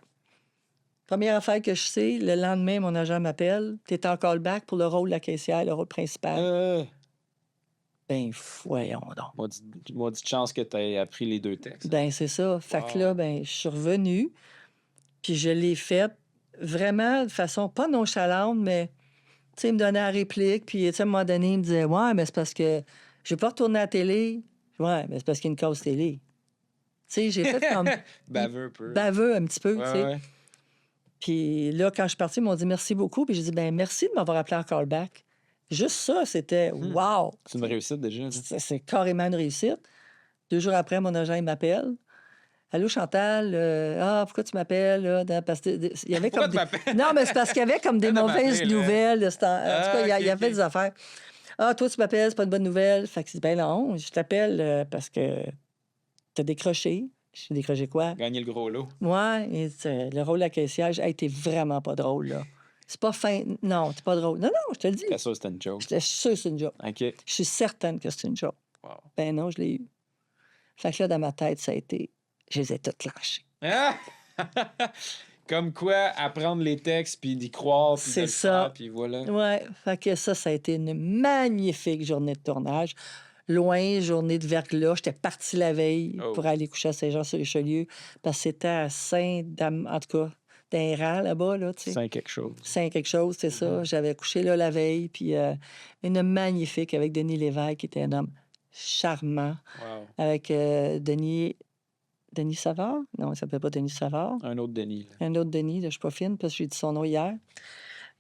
Première affaire que je sais, le lendemain, mon agent m'appelle. T'es en callback pour le rôle de la caissière, le rôle principal. Ben, voyons donc. Maudite chance que tu aies appris les 2 textes. Ben, c'est ça. Fait que là, ben, je suis revenue, puis je l'ai fait vraiment de façon pas nonchalante, mais, tu sais, il me donnait la réplique, puis, tu sais, à un moment donné, il me disait, ouais, mais c'est parce que je vais pas retourner à la télé. Ouais, mais c'est parce qu'il y a une cause télé. Tu sais, j'ai fait comme. Baveux un peu. Baveux un petit peu, tu sais. Ouais. Puis là, quand je suis partie, ils m'ont dit merci beaucoup. Puis j'ai dit, ben merci de m'avoir appelé en callback. Juste ça, c'était wow! C'est une réussite déjà. C'est carrément une réussite. 2 jours après, mon agent, il m'appelle. Allô, Chantal, pourquoi tu m'appelles? Là? Parce que, il y avait Pourquoi comme tu m'appelles? Non, mais c'est parce qu'il y avait comme des Elle m'a mauvaises appelé, là. nouvelles. En tout cas, il y avait OK. des affaires. Ah, toi, tu m'appelles, c'est pas une bonne nouvelle. Fait que c'est ben non, je t'appelle parce que t'as décroché. J'ai décroché quoi? Gagner le gros lot. Ouais, et le rôle de la caissière a été vraiment pas drôle, là. C'est pas fin. Non, c'est pas drôle. Non, je te le dis. T'es sûr que c'était une joke. J'étais sûre que c'est une joke. OK. Je suis certaine que c'est une joke. Wow. Ben non, je l'ai eu. Fait que là, dans ma tête, ça a été... Je les ai toutes lâchées. Ah! Comme quoi, apprendre les textes, puis d'y croire, puis de C'est le ça. faire, puis voilà. Ouais, fait que ça a été une magnifique journée de tournage. Loin, journée de verglas. J'étais partie la veille pour aller coucher à Saint-Jean-sur-Richelieu parce que c'était à Saint-Dame, en tout cas, d'un rang là-bas, là, tu sais. Saint quelque chose. Saint quelque chose, c'est ça. J'avais couché là la veille, puis une magnifique avec Denis Lévesque, qui était un homme charmant, Wow. avec Denis Savard? Non, il s'appelait pas Denis Savard. Un autre Denis. Là. Un autre Denis, là, je suis pas fine parce que j'ai dit son nom hier.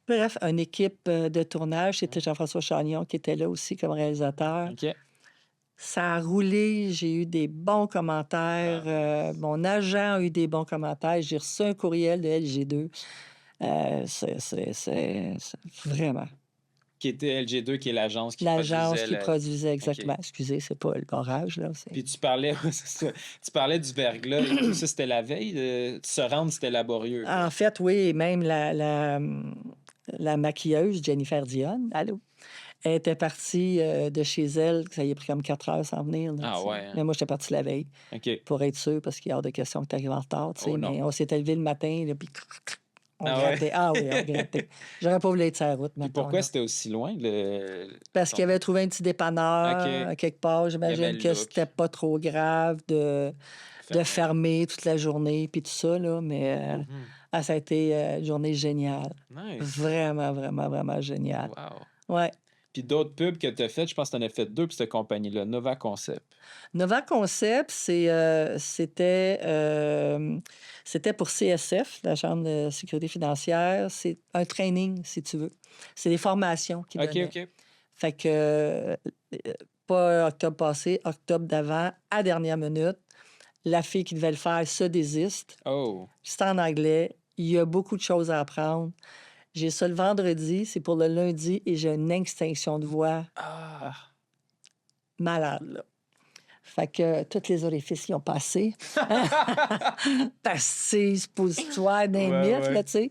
Bref, une équipe de tournage. C'était Jean-François Chagnon qui était là aussi comme réalisateur. OK. Ça a roulé. J'ai eu des bons commentaires. Mon agent a eu des bons commentaires. J'ai reçu un courriel de LG2. C'est vraiment. Qui était LG2, qui est l'agence qui produisait exactement. Okay. Excusez, c'est pas le barrage, là. Puis tu parlais, tu parlais du verglas. Ça, c'était la veille. Se rendre, c'était laborieux. En fait, oui. Même la maquilleuse, Jennifer Dionne, allô, elle était partie de chez elle. Ça y a pris comme 4 heures sans venir. Là, ouais. Hein? Mais moi, j'étais partie la veille. Okay. Pour être sûr, parce qu'il y a hors de question que tu arrives en retard. Mais on s'était levé le matin, là, puis on grattait. Ah oui, on grattait. J'aurais pas voulu être sur la route. Puis pourquoi c'était aussi loin? Parce qu'il avait trouvé un petit dépanneur quelque part. J'imagine que c'était pas trop grave de fermer toute la journée, puis tout ça, là. Mais ça a été une journée géniale. Nice. Vraiment, vraiment, vraiment géniale. Wow. Ouais. Puis d'autres pubs que tu as faites, je pense que tu en as fait 2 pour cette compagnie-là, Nova Concept. Nova Concept, c'était pour CSF, la Chambre de sécurité financière. C'est un training, si tu veux. C'est des formations qu'ils donnaient. OK. Fait que, pas octobre passé, octobre d'avant, à dernière minute, la fille qui devait le faire se désiste. Oh. C'est en anglais. Il y a beaucoup de choses à apprendre. J'ai ça le vendredi, c'est pour le lundi, et j'ai une extinction de voix malade, là. Fait que tous les orifices y ont passé. Pastis, suppositoire, des mythes, là, tu sais.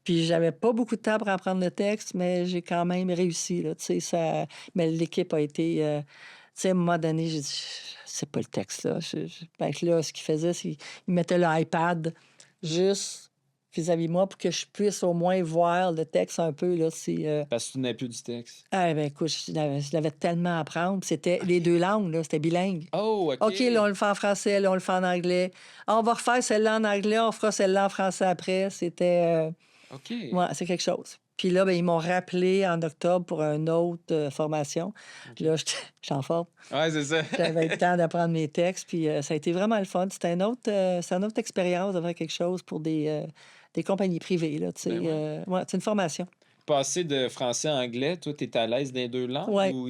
Puis j'avais pas beaucoup de temps pour apprendre le texte, mais j'ai quand même réussi, là, tu sais. Mais l'équipe a été... tu sais, à un moment donné, j'ai dit, c'est pas le texte, là. Fait que là, ce qu'ils faisaient, c'est qu'ils mettaient l'iPad juste... vis-à-vis de moi pour que je puisse au moins voir le texte un peu. Là, parce que tu n'avais plus du texte. Ah, ben écoute, je l'avais tellement à apprendre. C'était les 2 langues, là, c'était bilingue. Oh, OK. OK, là, on le fait en français, là, on le fait en anglais. Ah, on va refaire celle-là en anglais, on fera celle-là en français après. C'était... OK. Ouais, c'est quelque chose. Puis là, ben, ils m'ont rappelé en octobre pour une autre formation. Okay. Là, j'étais en forme. Ouais, c'est ça. J'avais le temps d'apprendre mes textes, puis ça a été vraiment le fun. C'était une autre expérience de faire quelque chose pour des compagnies privées, là, tu sais. Ouais, c'est une formation. Passer de français à anglais, toi, t'es à l'aise des 2 langues ou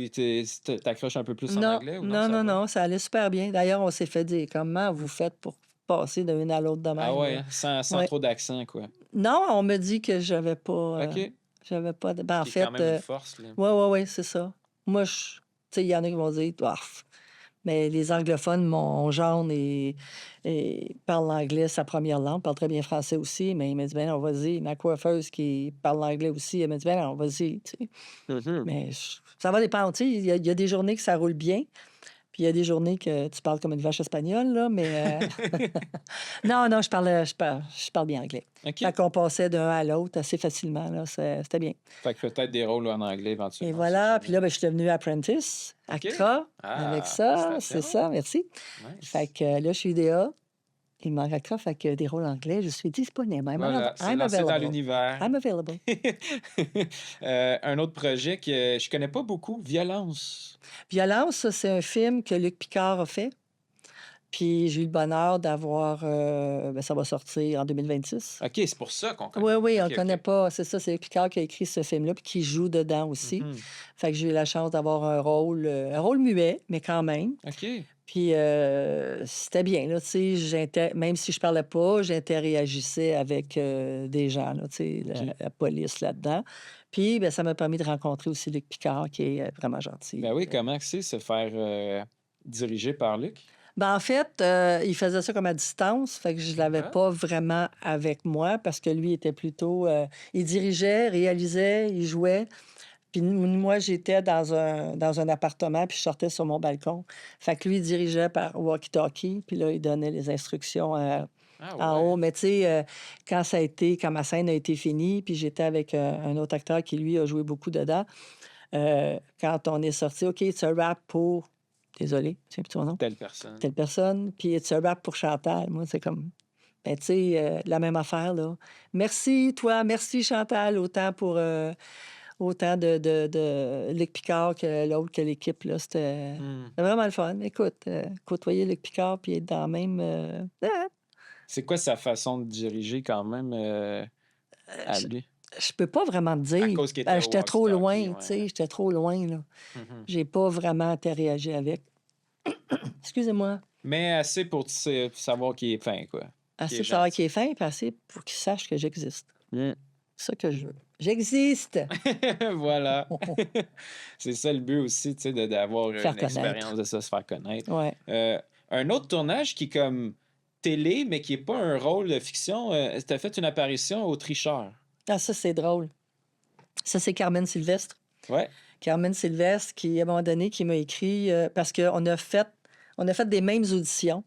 t'accroches un peu plus en anglais? Ou non, ça allait super bien. D'ailleurs, on s'est fait dire comment vous faites pour passer de l'une à l'autre de même. Ah ouais, sans trop d'accent, quoi. Non, on me dit que j'avais pas... OK. J'avais pas de... Ben, en fait... quand même une force, là. Oui, c'est ça. Moi, tu sais, il y en a qui vont dire... Mais les anglophones, mon gendre, et parle l'anglais, sa première langue, parle très bien français aussi, mais il m'a dit, ben non, vas-y. Ma coiffeuse qui parle l'anglais aussi, elle m'a dit, ben non, vas-y. Tu sais. Mhm. Mais ça va dépendre. Tu sais, il y a des journées que ça roule bien, puis il y a des journées que tu parles comme une vache espagnole, là, mais non, non, je parle bien anglais. OK. Fait qu'on passait d'un à l'autre assez facilement, là, c'était bien. Fait que peut-être des rôles en anglais Et éventuellement. voilà, puis là, ben, je suis devenue apprentice, OK. ACRA, Ah, avec ça, c'est félicitations. ça, merci. Nice. Fait que là, je suis DA, il manque ACRA, fait que des rôles anglais, je suis disponible. Voilà, c'est I'm lancé dans available. l'univers. I'm available. Un autre projet que je connais pas beaucoup, Violence. Violence, ça, c'est un film que Luc Picard a fait. Puis j'ai eu le bonheur d'avoir... ben, ça va sortir en 2026. OK, c'est pour ça qu'on connaît. Oui, oui, on OK, ne connaît OK. pas. C'est ça, c'est Luc Picard qui a écrit ce film-là, puis qui joue dedans aussi. Mhm. Fait que j'ai eu la chance d'avoir un rôle muet, mais quand même. OK. Puis c'était bien, là, tu sais, même si je parlais pas, j'interagissais avec des gens, là, tu sais, OK. la police là-dedans. Puis ben, ça m'a permis de rencontrer aussi Luc Picard, qui est vraiment gentil. Ben oui, comment c'est se faire diriger par Luc? Ben, en fait, il faisait ça comme à distance, fait que je l'avais Ah. pas vraiment avec moi parce que lui était plutôt... il dirigeait, réalisait, il jouait. Puis moi, j'étais dans un appartement, puis je sortais sur mon balcon. Fait que lui, il dirigeait par walkie-talkie, puis là, il donnait les instructions Ah en ouais. haut. Mais tu sais, quand ma scène a été finie, puis j'étais avec un autre acteur qui, lui, a joué beaucoup dedans, quand on est sorti, OK, it's a rap pour... Désolé, c'est plus ton nom? Telle personne. Telle personne, puis it's a rap pour Chantal. Moi, c'est comme... Ben, tu sais, la même affaire, là. Merci, toi, merci, Chantal, autant de Luc Picard que l'autre, que l'équipe, là. C'était vraiment le fun. Écoute, côtoyer Luc Picard puis être dans le même... C'est quoi sa façon de diriger quand même à lui? je peux pas vraiment te À dire. cause qu'il était au J'étais trop walkie-talkie, loin, ouais. tu sais. J'étais trop loin, là. Mhm. J'ai pas vraiment interagi avec. Excusez-moi. Mais assez pour savoir qu'il est fin, quoi. Assez est pour savoir gentil. qu'il est fin, puis assez pour qu'il sache que j'existe. Mm. C'est ça que je veux. J'existe! Voilà. C'est ça le but aussi, tu sais, d'avoir une Faire connaître. expérience de ça, se faire connaître. Ouais. Un autre tournage qui est comme télé, mais qui n'est pas un rôle de fiction, tu as fait une apparition au Tricheur. Ah, ça, c'est drôle. Ça, c'est Carmen Sylvestre. Ouais. Carmen Sylvestre, qui, à un moment donné, qui m'a écrit... parce qu'on a fait des mêmes auditions.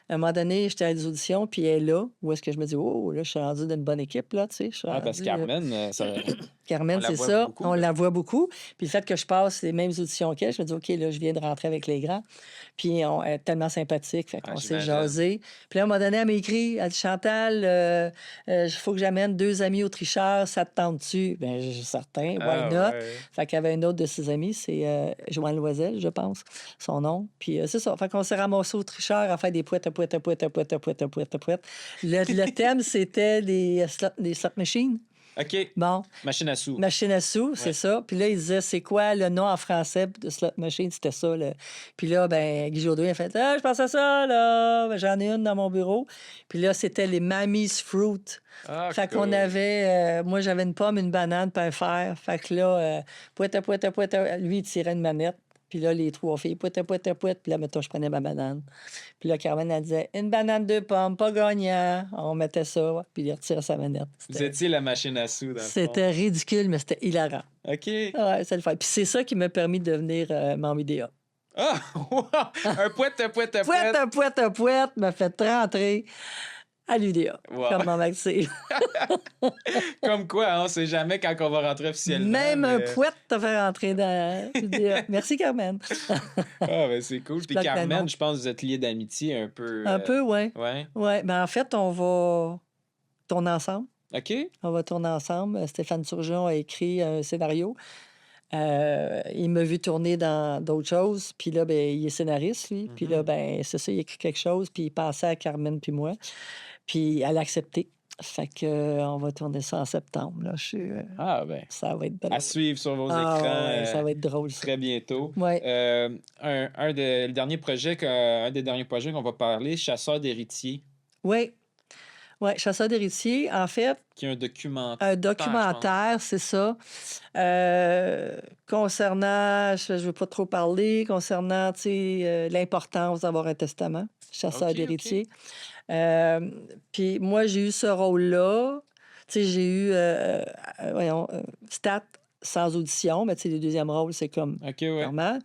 À un moment donné, j'étais à des auditions, puis elle est là, où est-ce que je me dis, oh, là, je suis rendue d'une bonne équipe, là, tu sais. Je suis Ah, parce que rendue, Carmen, ça... Carmen, on la c'est voit ça. beaucoup, On là. la voit beaucoup. Puis le fait que je passe les mêmes auditions qu'elle, je me dis, OK, là, je viens de rentrer avec les grands. Puis elle est tellement sympathique, fait qu'on s'est j'imagine. jasé. Puis là, à un moment donné, elle m'a écrit, elle dit, Chantal, il faut que j'amène 2 amis autricheurs, ça te tente-tu? Bien, je suis certain, why not? ouais. Fait qu'il y avait un autre de ses amis, c'est Joanne Loisel, je pense, son nom. Puis c'est ça. Fait qu'on s'est ramassé aux tricheurs à faire des pouettes. Le thème, c'était les slot machines. OK. Bon, Machine à sous. machine à sous, c'est Ouais. ça. Puis là, il disait, c'est quoi le nom en français de slot machine? C'était ça. Puis là, ben, Guy Jourdain a fait, ah, je pense à ça, là. Ben, j'en ai une dans mon bureau. Puis là, c'était les Mammy's Fruit. Ah, Fait qu'on cool. avait, moi, j'avais une pomme, une banane, puis un fer. Fait que là, pouette, lui, il tirait une manette. Puis là, les 3 filles, pouette. Puis là, mettons, je prenais ma banane. Puis là, Carmen, elle disait, une banane, 2 pommes, pas gagnant. On mettait ça, puis il retirait sa manette. Vous étiez la machine à sous, dans le fond. C'était ridicule, mais c'était hilarant. OK. Ouais, c'est le fun. Puis c'est ça qui m'a permis de devenir membre IDEA. Ah! Wow! Un pouette. Pouette m'a fait rentrer à l'UDA. Wow. Comme mon Maxime. Comme quoi, hein, on sait jamais quand on va rentrer officiellement. Même un mais- pouette t'a fait rentrer dans l'UDA. Merci, Carmen. Ah, ben c'est cool. Puis plaque le nom. Carmen, je pense que vous êtes liés d'amitié un peu. Un peu, oui. Ouais. Ouais, ben en fait, on va tourner ensemble. OK. On va tourner ensemble. Stéphane Turgeon a écrit un scénario. Il m'a vu tourner dans d'autres choses. Puis là, ben, il est scénariste, lui. Puis là, ben, c'est ça, il a écrit quelque chose. Puis il pensait à Carmen puis moi. Puis elle a accepté. Fait que on va tourner ça en septembre. Là. Ah, ben. Ça va être drôle. À suivre sur vos Ah, écrans ouais, ça va être drôle, ça. très bientôt. Ouais. Un des derniers projets qu'on va parler, Chasseur d'héritiers. Oui. Ouais, Chasseurs d'héritiers. En fait, Qui est un documentaire. un documentaire, c'est ça. Concernant, je ne veux pas trop parler, concernant, tu sais, l'importance d'avoir un testament, Chasseurs OK, d'héritiers. Puis moi, j'ai eu ce rôle-là. Tu sais, j'ai eu, voyons, Stat sans audition, mais tu sais, le deuxième rôle, c'est comme OK, ouais. normal.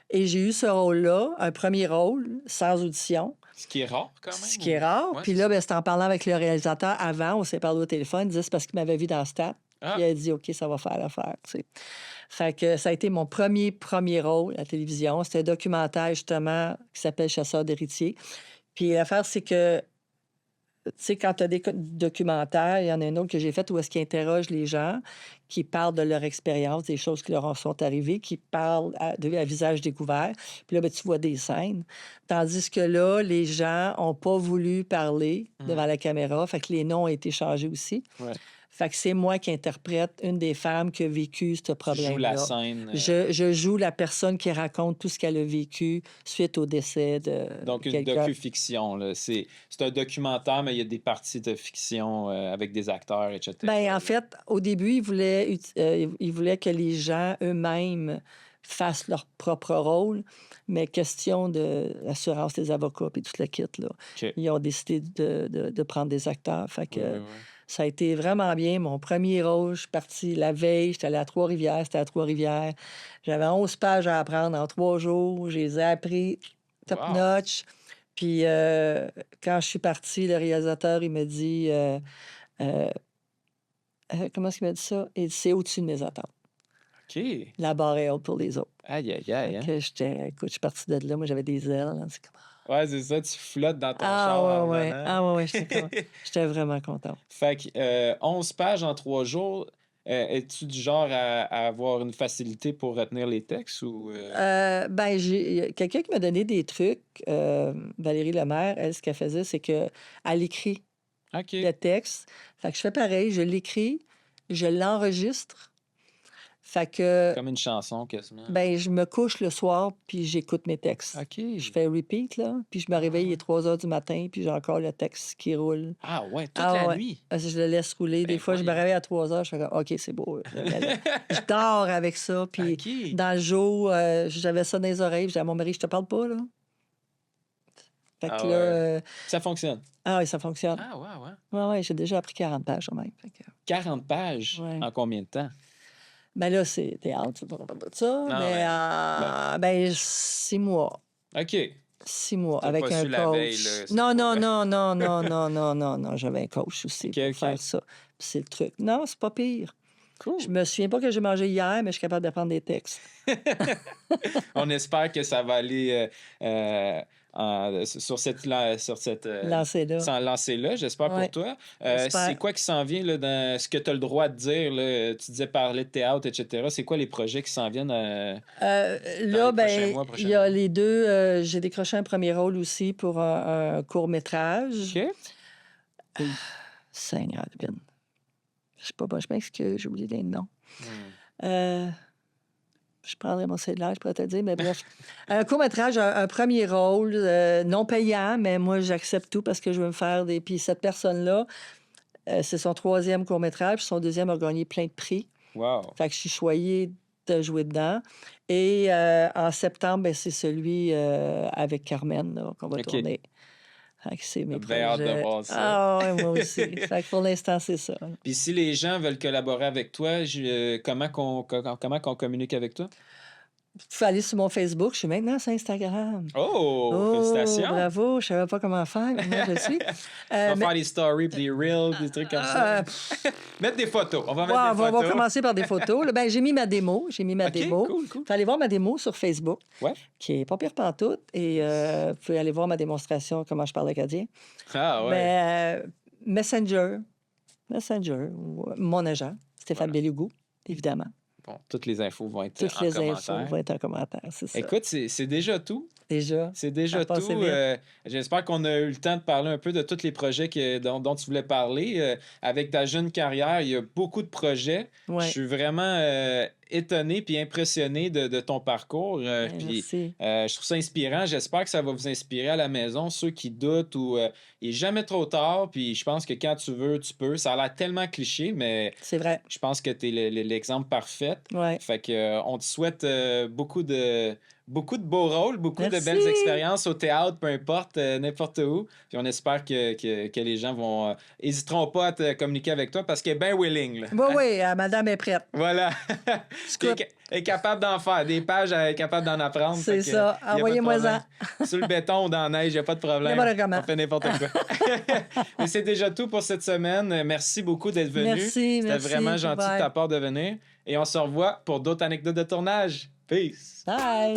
Et j'ai eu ce rôle-là, un premier rôle, sans audition, Ce qui est rare, quand même. ce qui est rare. Ouais, Puis c'est là, ça. ben, c'était en parlant avec le réalisateur avant, on s'est parlé au téléphone, il disait c'est parce qu'il m'avait vu dans Stat. Ah. Puis il a dit, OK, ça va faire l'affaire, tu sais. Fait que ça a été mon premier rôle à la télévision. C'était un documentaire, justement, qui s'appelle Chasseurs d'héritiers. Puis l'affaire, c'est que tu sais, quand tu as des documentaires, il y en a un autre que j'ai fait où est-ce qu'ils interrogent les gens, qui parlent de leur expérience, des choses qui leur en sont arrivées, qui parlent à visage découvert. Puis là, ben, tu vois des scènes. Tandis que là, les gens n'ont pas voulu parler devant la caméra. Fait que les noms ont été changés aussi. Ouais. Fait que c'est moi qui interprète une des femmes qui a vécu ce Tu joues problème-là. la scène. Je joue la personne qui raconte tout ce qu'elle a vécu suite au décès de Donc, une quelqu'un. docu-fiction. Là. C'est un documentaire, mais il y a des parties de fiction avec des acteurs, etc. Ben, en fait, au début, ils voulaient que les gens eux-mêmes fassent leur propre rôle, mais question de l'assurance des avocats et tout le kit, là. OK. Ils ont décidé de prendre des acteurs. Fait que Oui, oui, oui. ça a été vraiment bien. Mon premier rôle, je suis partie la veille, j'étais allée à Trois-Rivières, c'était à Trois-Rivières. J'avais 11 pages à apprendre en 3 jours. Je les ai appris top Wow. notch. Puis quand je suis partie, le réalisateur, il me dit... comment est-ce qu'il m'a dit ça? Il dit, c'est au-dessus de mes attentes. OK. La barre est haute pour les autres. Aïe, aïe, Fait aïe. Hein? que écoute, je suis partie de là. Moi, j'avais des ailes. Là. C'est comme... Ouais, c'est ça, tu flottes dans ton char en ouais. revenant. Ah, ouais, j'étais vraiment contente. Fait que 11 pages en 3 jours. Es-tu du genre à avoir une facilité pour retenir les textes ou... Ben, j'ai quelqu'un qui m'a donné des trucs. Valérie Lemaire, elle, ce qu'elle faisait, c'est qu'elle écrit OK. le texte. Fait que je fais pareil. Je l'écris, je l'enregistre. Fait que, Comme une chanson, quasiment. ben, je me couche le soir, puis j'écoute mes textes. OK. Je fais repeat, là, puis je me réveille, il est 3 heures du matin, puis j'ai encore le texte qui roule. Ah ouais, toute Ah la ouais. nuit. Je le laisse rouler. Des Ben fois, je me voyons. réveille à 3 heures, je fais comme, OK, c'est beau. Je dors avec ça, puis OK. dans le jour, j'avais ça dans les oreilles, puis j'ai dit à mon mari, je te parle pas, là. Fait Ah que ouais. là, Ça fonctionne. ah oui, ça fonctionne. Ah ouais. Ouais, j'ai déjà appris 40 pages, quand même. Fait que, 40 pages Ouais. en combien de temps? ben là, c'est théâtre, tu ne parler de ça, Non, mais ben, 6 mois. OK. 6 mois T'as avec pas un su la veille, coach. là, c'est Non, pas non, vrai. non. J'avais un coach aussi OK, pour OK. faire ça. Puis c'est le truc. Non, c'est pas pire. Cool. Je me souviens pas que j'ai mangé hier, mais je suis capable d'apprendre des textes. On espère que ça va aller sur cette Lancez-là. sans lancée-là, j'espère Ouais. pour toi. J'espère. C'est quoi qui s'en vient là, dans ce que tu as le droit de dire? Là? Tu disais parler de théâtre, etc. C'est quoi les projets qui s'en viennent? Là, les prochains ben, mois, il y a les deux. J'ai décroché un premier rôle aussi pour un court-métrage. OK. Seigneur, Vin. Je sais pas, je m'excuse, j'ai oublié les noms. Hmm. Je prendrai mon cellulaire, je pourrais te le dire, mais bref. Un court-métrage, un premier rôle, non payant, mais moi, j'accepte tout parce que je veux me faire des... Puis cette personne-là, c'est son 3e court-métrage, puis son 2e a gagné plein de prix. Wow. Fait que je suis choyée de jouer dedans. Et en septembre, ben, c'est celui avec Carmen là, qu'on va OK. tourner. Fait que c'est mes Bien hâte de projets. voir ça. Ah ouais, moi aussi. Fait que pour l'instant, c'est ça. Puis si les gens veulent collaborer avec toi, comment qu'on communique avec toi? Tu peux aller sur mon Facebook. Je suis maintenant sur Instagram. Oh, félicitations! Bravo. Je savais pas comment faire. Mais moi, je le suis. On va mais- faire des stories, puis des reels, des trucs comme ça. Mettre des photos. On va Ouais, mettre des on va photos. commencer par des photos. Là, ben, j'ai mis ma démo. OK, cool. Vous allez voir ma démo sur Facebook, Ouais. qui est pas pire pantoute. Et vous pouvez aller voir ma démonstration, comment je parle acadien. Ah ouais. Ben, Messenger, ou mon agent, Stéphane Bellougou, évidemment. Bon, toutes les infos vont être Toutes en les commentaire. infos vont être en commentaire, c'est ça. Écoute, c'est déjà tout. Déjà. C'est déjà Ça a passé tout. vite. J'espère qu'on a eu le temps de parler un peu de tous les projets dont tu voulais parler. Avec ta jeune carrière, il y a beaucoup de projets. Ouais. Je suis vraiment étonné puis impressionné de ton parcours. Puis Merci. je trouve ça inspirant. J'espère que ça va vous inspirer à la maison, ceux qui doutent ou il n'est jamais trop tard. Puis je pense que quand tu veux, tu peux. Ça a l'air tellement cliché, mais C'est vrai. je pense que tu es l'exemple parfait. Ouais. Fait que on te souhaite beaucoup de beaux rôles, beaucoup de Merci. belles expériences au théâtre, peu importe, n'importe où. Puis on espère que les gens vont hésiteront pas à te communiquer avec toi parce qu'elle est bien willing. Là. Oui, oui, madame est prête. Voilà. Scoop. Elle est capable d'en faire. Des pages, elle est capable d'en apprendre. C'est Fait que, ça. y a pas de Envoyez-moi-en. problème. Sur le béton ou dans la neige, il n'y a pas de problème. N'importe comment. On fait n'importe quoi. Mais c'est déjà tout pour cette semaine. Merci beaucoup d'être venu. Merci, C'était merci. vraiment gentil de Bye. ta part de venir. Et on se revoit pour d'autres anecdotes de tournage. Peace! Bye.